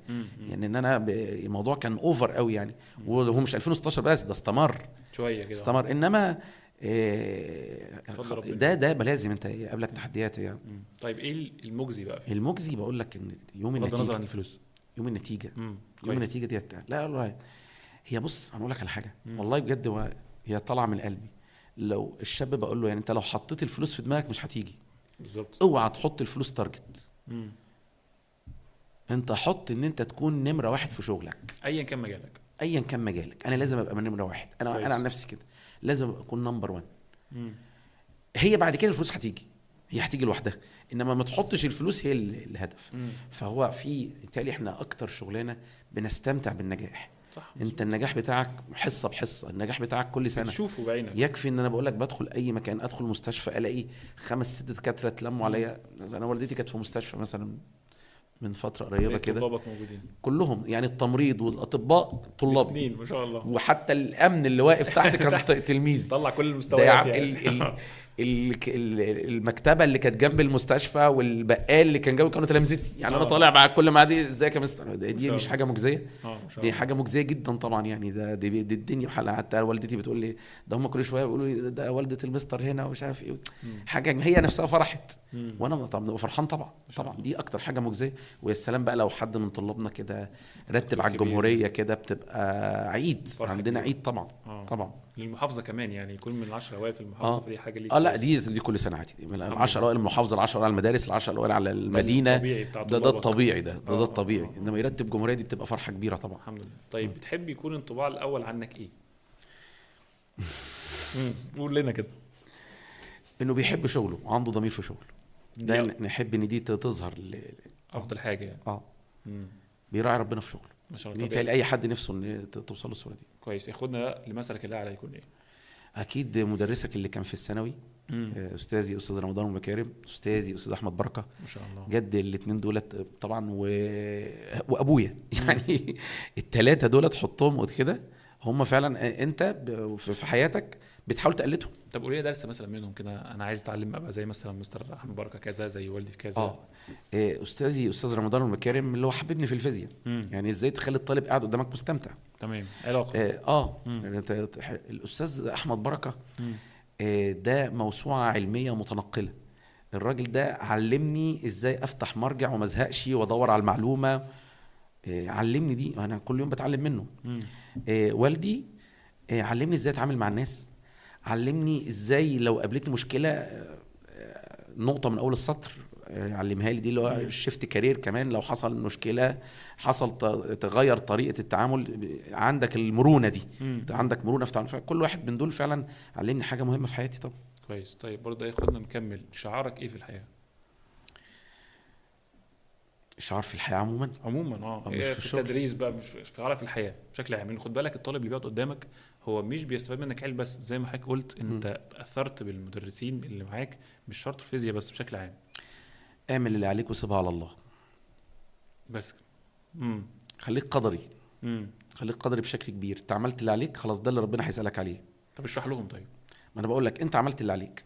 يعني ان انا الموضوع كان اوفر قوي يعني. وهو مش 2016 بس، ده استمر شويه كده. استمر. انما اتفضل ربنا. ده لازم انت قابلك تحديات يعني. طيب ايه المجزي بقى فيه؟ المجزي بقول لك ان يوم بغض النظر النتيجه، عن الفلوس. يوم النتيجه يوم كويس. النتيجه ديت، لا والله هي بص هنقول لك على حاجه والله بجد، هي طالعه من قلبي. لو الشاب بقول له يعني انت لو حطيت الفلوس في دماغك مش هتيجي. بالظبط. اوعى تحط الفلوس تارجت. انت حط ان انت تكون نمره واحد في شغلك ايا كان مجالك. ايا كان مجالك. انا لازم ابقى نمره واحد. انا عن نفسي كده لازم اكون نمبر 1. هي بعد كده الفلوس هتيجي، هي هتيجي لوحدها، انما ما تحطش الفلوس هي الهدف. فهو في بالتالي احنا اكتر شغلانه بنستمتع بالنجاح. صح. انت النجاح بتاعك حصه بحصه، النجاح بتاعك كل سنه تشوفه بعينك. يكفي ان انا بقول لك بدخل اي مكان، ادخل مستشفى الاقي 5-6 دكاتره اتلموا عليا. انا والدتي كانت في مستشفى مثلا من فتره قريبه كده، طلابك موجودين كلهم يعني، التمريض والاطباء طلاب، اثنين ما شاء الله. وحتى الامن اللي واقف تحت كان تلميذي. طلع كل المستويات يعني. المكتبه اللي كانت جنب المستشفى والبقال اللي كان جنبي كانوا تلامذتي يعني. انا طالع بعد كل ما دي ازيك يا مستر، دي مش حاجه مجزيه؟ دي حاجه مجزيه جدا طبعا يعني. دي الدنيا بحالها. حتى والدتي بتقول لي ده هم كل شويه بيقولوا لي ده والده المستر هنا ومش عارف ايه. حاجه هي نفسها فرحت، وانا طبعا ببقى فرحان طبعا. دي اكتر حاجه مجزيه. ويا سلام بقى لو حد من طلابنا كده رتب على الجمهوريه كده، بتبقى عيد عندنا كبير. عيد طبعا. طبعا للمحافظه كمان يعني، يكون من 10 اوائل في المحافظه. فدي حاجه ليك. لا دي كل سنه عادي. من 10 اوائل المحافظه، 10 اوائل المدارس، 10 اوائل على المدينه. ده الطبيعي. ده الطبيعي. انما يرتب جمهوريه دي بتبقى فرحه كبيره طبعا. الحمد لله. طيب بتحب يكون انطباع الاول عنك ايه؟ قول لنا كده. انه بيحب شغله وعنده ضمير في شغله. ده نحب ان دي تظهر افضل حاجه يعني. بيراعي ربنا في شغله. ما شاء الله. دي تلاقي اي حد نفسه ان توصل الصوره دي. كويس. ياخدنا لمثلك الاعلى يكون ايه؟ اكيد مدرسك اللي كان في الثانوي، استاذي استاذ رمضان المكارم، استاذي استاذ احمد بركه ما شاء الله. جد الاثنين دولت طبعا وابويا يعني. الثلاثه دولت حطهم كده، هم فعلا انت في حياتك بتحاول تقلدهم. طب قولي لي درس مثلا منهم كده، انا عايز اتعلم ابقى زي مثلا مستر احمد بركه كذا، زي والدي في كذا. استاذي استاذ رمضان المكارم اللي هو حببني في الفيزياء. يعني ازاي تخلي الطالب قاعد قدامك مستمتع. تمام. علاقه. يعني الاستاذ احمد بركه ده موسوعه علميه متنقله. الراجل ده علمني ازاي افتح مرجع وما ازهقش وادور على المعلومه. علمني دي، انا كل يوم بتعلم منه. والدي علمني ازاي اتعامل مع الناس. علمني ازاي لو قابلتني مشكله نقطه من اول السطر علمها لي. دي اللي هو الشيفت كارير كمان. لو حصل مشكله، حصل تغير طريقه التعامل، عندك المرونه دي. عندك مرونه في التعامل. كل واحد من دول فعلا علمني حاجه مهمه في حياتي طبعا. كويس. طيب برضه ياخدنا نكمل. شعارك ايه في الحياه؟ شعار في الحياه عموما مش في التدريس بقى، مش شعار في الحياه بشكل عام. خد بالك الطالب اللي بيقعد قدامك هو مش بيستفاد منك علم بس، زي ما حضرتك قلت انت تاثرت بالمدرسين اللي معاك، مش شرط في الفيزياء بس، بشكل عام. اعمل اللي عليك وسيبها على الله بس. خليك قدري. خليك قدري بشكل كبير. انت عملت اللي عليك خلاص، ده اللي ربنا هيسالك عليه. طب اشرح لهم. طيب ما انا بقول لك انت عملت اللي عليك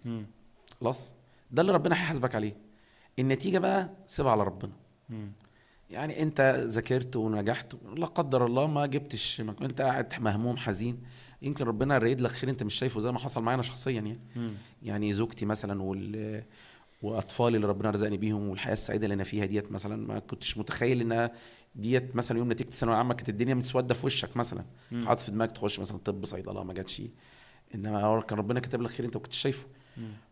خلاص، ده اللي ربنا هيحاسبك عليه. النتيجه بقى سيبها على ربنا. يعني انت ذاكرت ونجحت، لا قدر الله ما جبتش، انت قاعد مهموم حزين، يمكن ربنا يريد لك خير انت مش شايفه، زي ما حصل معانا شخصيا يعني. يعني زوجتي مثلا واطفالي اللي ربنا رزقني بيهم، والحياه السعيده اللي انا فيها ديت مثلا، ما كنتش متخيل ان ديت مثلا يوم نتيجه الثانويه العامه كانت الدنيا مسوده في وشك مثلا، حاطط في دماغك تخش مثلا طب صيدله، ما جاتش، انما كان ربنا كاتب لك خير انت ما كنتش شايفه.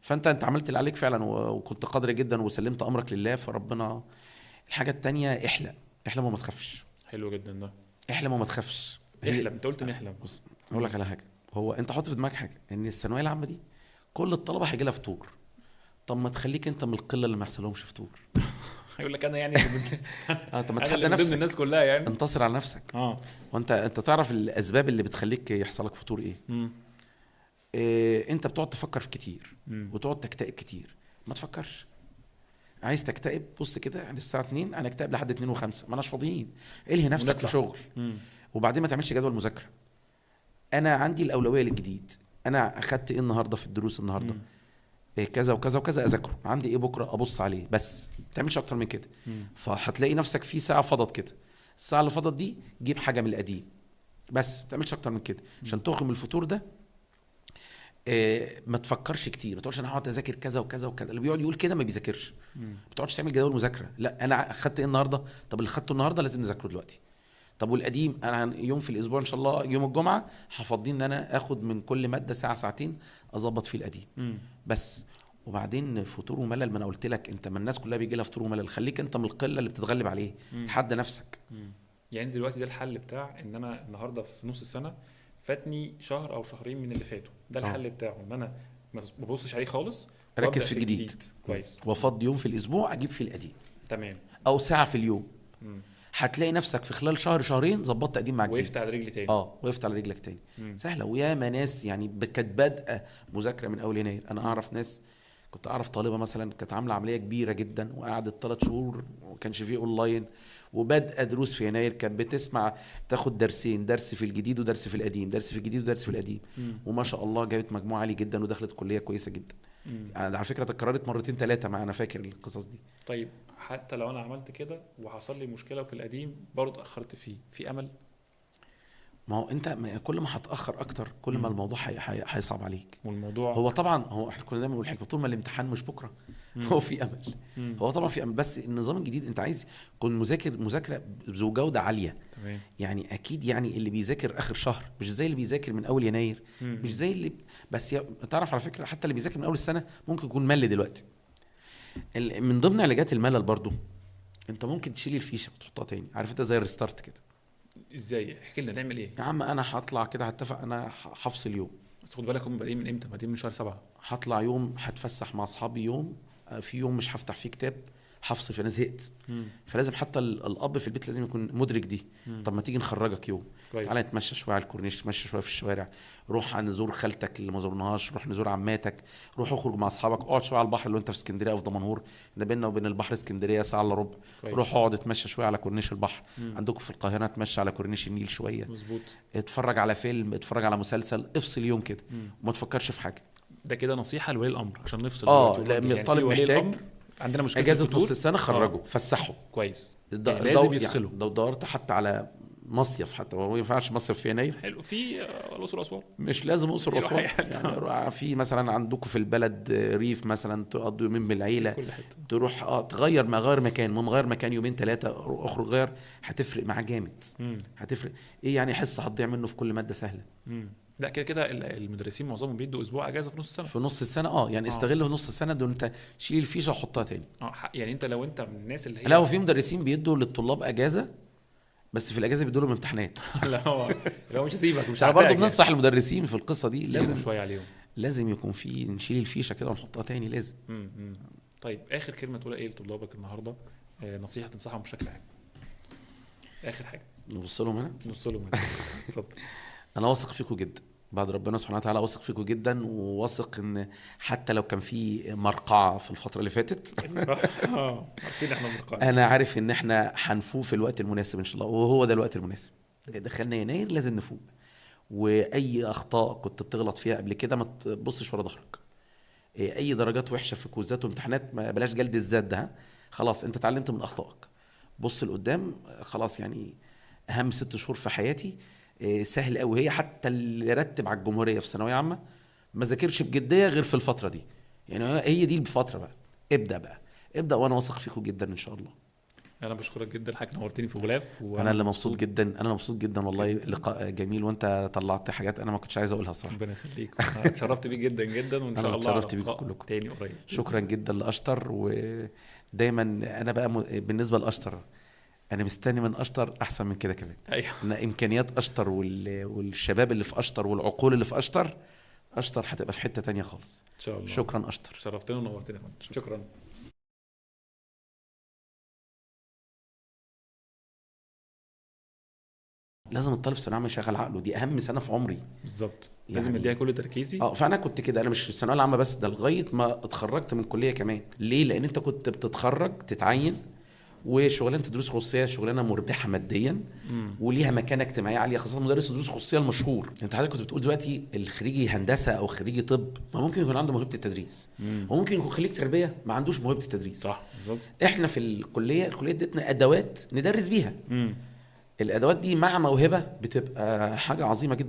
فانت عملت اللي عليك فعلا، وكنت قادر جدا وسلمت امرك لله، فربنا. الحاجه الثانيه احلم وما تخافش. حلو جدا ده. احلم وما تخافش. احلم. انت قلت نحلم. بص اقول لك على حاجه، هو انت حاطط في دماغك حاجه ان الثانويه العامه دي كل الطلبه هيجي لها فطور. طب ما تخليك انت من القله اللي ما يحصلهمش فطور. هيقول لك انا يعني طب ما تحدى نفسك، الناس كلها يعني انتصر على نفسك. وانت تعرف الاسباب اللي بتخليك يحصلك فطور ايه؟ انت بتقعد تفكر في كتير وتقعد تكتئب كتير. ما تفكرش. عايز تكتئب بص كده يعني الساعه 2 انا اكتئب لحد 2 و5 ما اناش فاضيين، الهي نفسك ونطلع. في شغل. وبعدين ما تعملش جدول مذاكره، انا عندي الاولويه للجديد، انا اخدت ايه النهارده في الدروس النهارده، إيه كذا وكذا وكذا اذاكره، عندي ايه بكره ابص عليه، بس ما تعملش اكتر من كده. فهتلاقي نفسك في ساعه فضت كده، الساعه اللي فضت دي جيب حاجه من القديم، بس ما تعملش اكتر من كده عشان تخرج من الفتور ده. ما تفكرش كتير، ما تقولش انا هقعد اذاكر كذا وكذا وكذا، اللي بيقعد يقول كده ما بيذاكرش. ما تقعدش تعمل جدول مذاكره، لا انا اخدت ايه النهارده، طب اللي خدته النهارده لازم نذاكره دلوقتي. طب والقديم انا يوم في الاسبوع ان شاء الله يوم الجمعه هفضيه ان انا اخد من كل ماده ساعه ساعتين اظبط فيه القديم بس. وبعدين فطور وملل، ما انا قلت لك انت ما الناس كلها بيجي لها فطور وملل، خليك انت من القله اللي بتتغلب عليه، تحدى نفسك. يعني دلوقتي ده الحل بتاع ان انا النهارده في نص السنه فاتني شهر او شهرين من اللي فاتوا، ده الحل بتاعه ان انا ما ببصش عليه خالص، ركز في الجديد. كويس. وافضي يوم في الاسبوع اجيب فيه القديم، تمام. او ساعه في اليوم. هتلاقي نفسك في خلال شهر شهرين ظبطت قديم مع الجديد، وقفت على رجلي تاني. وقفت على رجلك تاني. سهله. وياما ناس يعني كانت بادئه مذاكره من اول يناير، انا اعرف ناس، كنت اعرف طالبه مثلا كانت عامله عمليه كبيره جدا وقعدت 3 شهور وما كانش فيه اونلاين، وبادئه دروس في يناير، كانت بتسمع تاخد درسين، درس في الجديد ودرس في القديم، درس في الجديد ودرس في القديم، وما شاء الله جابت مجموع عالي جدا ودخلت كليه كويسه جدا. على فكره اتكررت مرتين 3 معانا، فاكر القصص دي. طيب حتى لو انا عملت كده وحصل لي مشكله في القديم برضه اتاخرت فيه، في امل؟ ما هو انت كل ما هتاخر اكتر كل ما الموضوع هيصعب عليك. والموضوع هو طبعا هو احنا كنا دايما بنقول حاجه، طول ما الامتحان مش بكره هو في امل. هو طبعا في امل، بس النظام الجديد انت عايز تكون مذاكره ذو جوده عاليه. تمام. يعني اكيد يعني اللي بيذاكر اخر شهر مش زي اللي بيذاكر من اول يناير، مش زي اللي بس تعرف على فكره حتى اللي بيذاكر من اول السنه ممكن يكون مل دلوقتي. من ضمن علاجات الملل برضو انت ممكن تشيل الفيشه وتحطها تاني، عارف انت زي الريستارت كده. ازاي؟ احكي لنا نعمل ايه. يا عم انا هطلع كده هتفق انا هفصل يوم، بس خد بالك هم بادئين من امتى؟ بادئين من شهر 7. هطلع يوم هتفسح مع اصحابي يوم، في يوم مش هفتح فيه كتاب، هفصل، فانا زهقت. فلازم حتى الاب في البيت لازم يكون مدرك دي. طب ما تيجي نخرجك يوم، تعالى نتمشى شويه على الكورنيش، نتمشى شويه في الشوارع، روح نزور خالتك اللي ما زورناهاش، روح نزور عماتك، روح اخرج مع اصحابك، اقعد شويه على البحر لو انت في اسكندريه او في دمنهور، ده بيننا وبين البحر اسكندريه ساعه الا ربع، روح اقعد اتمشى شويه على كورنيش البحر. عندكم في القاهره اتمشى على كورنيش النيل شويه، مظبوط. اتفرج على فيلم، اتفرج على مسلسل، افصل يوم كده وما تفكرش في حاجه. ده كده نصيحه لولي الامر عشان نفصل. يعني الطالب محتاج، عندنا مشكله اجازه نص السنه خرجه فسحه كويس، يعني لازم يفصلوا. يعني لو دورت حتى على مصيف، حتى هو ما ينفعش مصيف في يناير، حلو، في الاقصر واسوان، مش لازم الاقصر واسوان يعني في مثلا عندكم في البلد ريف مثلا تقضوا يومين بالعيله، تروح تغير غير مكان، من غير مكان يومين 3 اخرج غير، هتفرق معاه جامد. هتفرق ايه يعني، حصه هتضيع منه في كل ماده سهله. لا كده كده المدرسين معظمهم بيدوا اسبوع اجازه في نص السنه. في نص السنه يعني استغله في نص السنه دون انت شيل الفيشه وحطها تاني. يعني انت لو انت من الناس اللي هي لا، وفي مدرسين بيدوا للطلاب اجازه بس في الاجازه بيدوا لهم امتحانات. لا هو مش هسيبك، مش انا برضه بننصح المدرسين في القصه دي، لازم شويه عليهم، لازم يكون في نشيل الفيشه كده ونحطها تاني لازم. طيب اخر كلمه تقولها ايه لطلابك النهارده، نصيحه تنصحهم بشكل عام، اخر حاجه نبص لهم هنا. اتفضل. انا واثق فيكم جدا بعد ربنا سبحانه وتعالى، واثق فيكم جدا، وواثق ان حتى لو كان في مرقعه في الفتره اللي فاتت عارفين احنا مرقعه، انا عارف ان احنا هنفوق في الوقت المناسب ان شاء الله، وهو ده الوقت المناسب. دخلنا يناير لازم نفوق، واي اخطاء كنت بتغلط فيها قبل كده ما تبصش ورا ظهرك. اي درجات وحشه في كويزات وامتحانات ما بلاش جلد الذات ده، خلاص انت اتعلمت من اخطائك، بص لقدام. خلاص يعني اهم 6 شهور في حياتي سهل قوي. هي حتى اللي رتب على الجمهوريه في ثانويه عامه ما ذاكرش بجديه غير في الفتره دي، يعني هي دي الفتره بقى. ابدا وانا واثق فيكم جدا ان شاء الله. انا بشكرك جدا، حضرتك نورتني في غلاف، انا اللي مبسوط جدا، انا مبسوط جدا والله. لقاء جميل، وانت طلعت حاجات انا ما كنتش عايز اقولها صراحه. ربنا يخليك، اتشرفت بيك جدا جدا، وان شاء الله اتشرفت بيكم كلكم تاني قريب. شكرا جدا لاشطر. ودايما انا بقى بالنسبه لاشطر انا مستني من اشطر احسن من كده كمان. ايوه، ان امكانيات اشطر والشباب اللي في اشطر والعقول اللي في اشطر هتبقى في حته تانية خالص ان شاء الله. شكرا اشطر، شرفتنا ونورتنا. شكرا. لازم الطالب في ثانويه عامه يشغل عقله، دي اهم سنه في عمري. بالظبط، لازم يعني اديها كل تركيزي. فانا كنت كده، انا مش في الثانويه العامه بس، ده لغايه ما اتخرجت من الكليه كمان. ليه؟ لان انت كنت بتتخرج تتعين، وشغلانه دروس خصوصيه شغلانه مربحه ماديا وليها مكانه اجتماعيه عاليه، خاصه مدرس الدروس الخصوصيه المشهور. انت حضرتك كنت بتقول دلوقتي الخريجي هندسه او خريجي طب ما ممكن يكون عنده موهبه التدريس، وممكن يكون خريج تربيه ما عندوش موهبه التدريس. صح بالظبط. احنا في الكليه ادتنا ادوات ندرس بيها. الادوات دي مع موهبه بتبقى حاجه عظيمه جدا.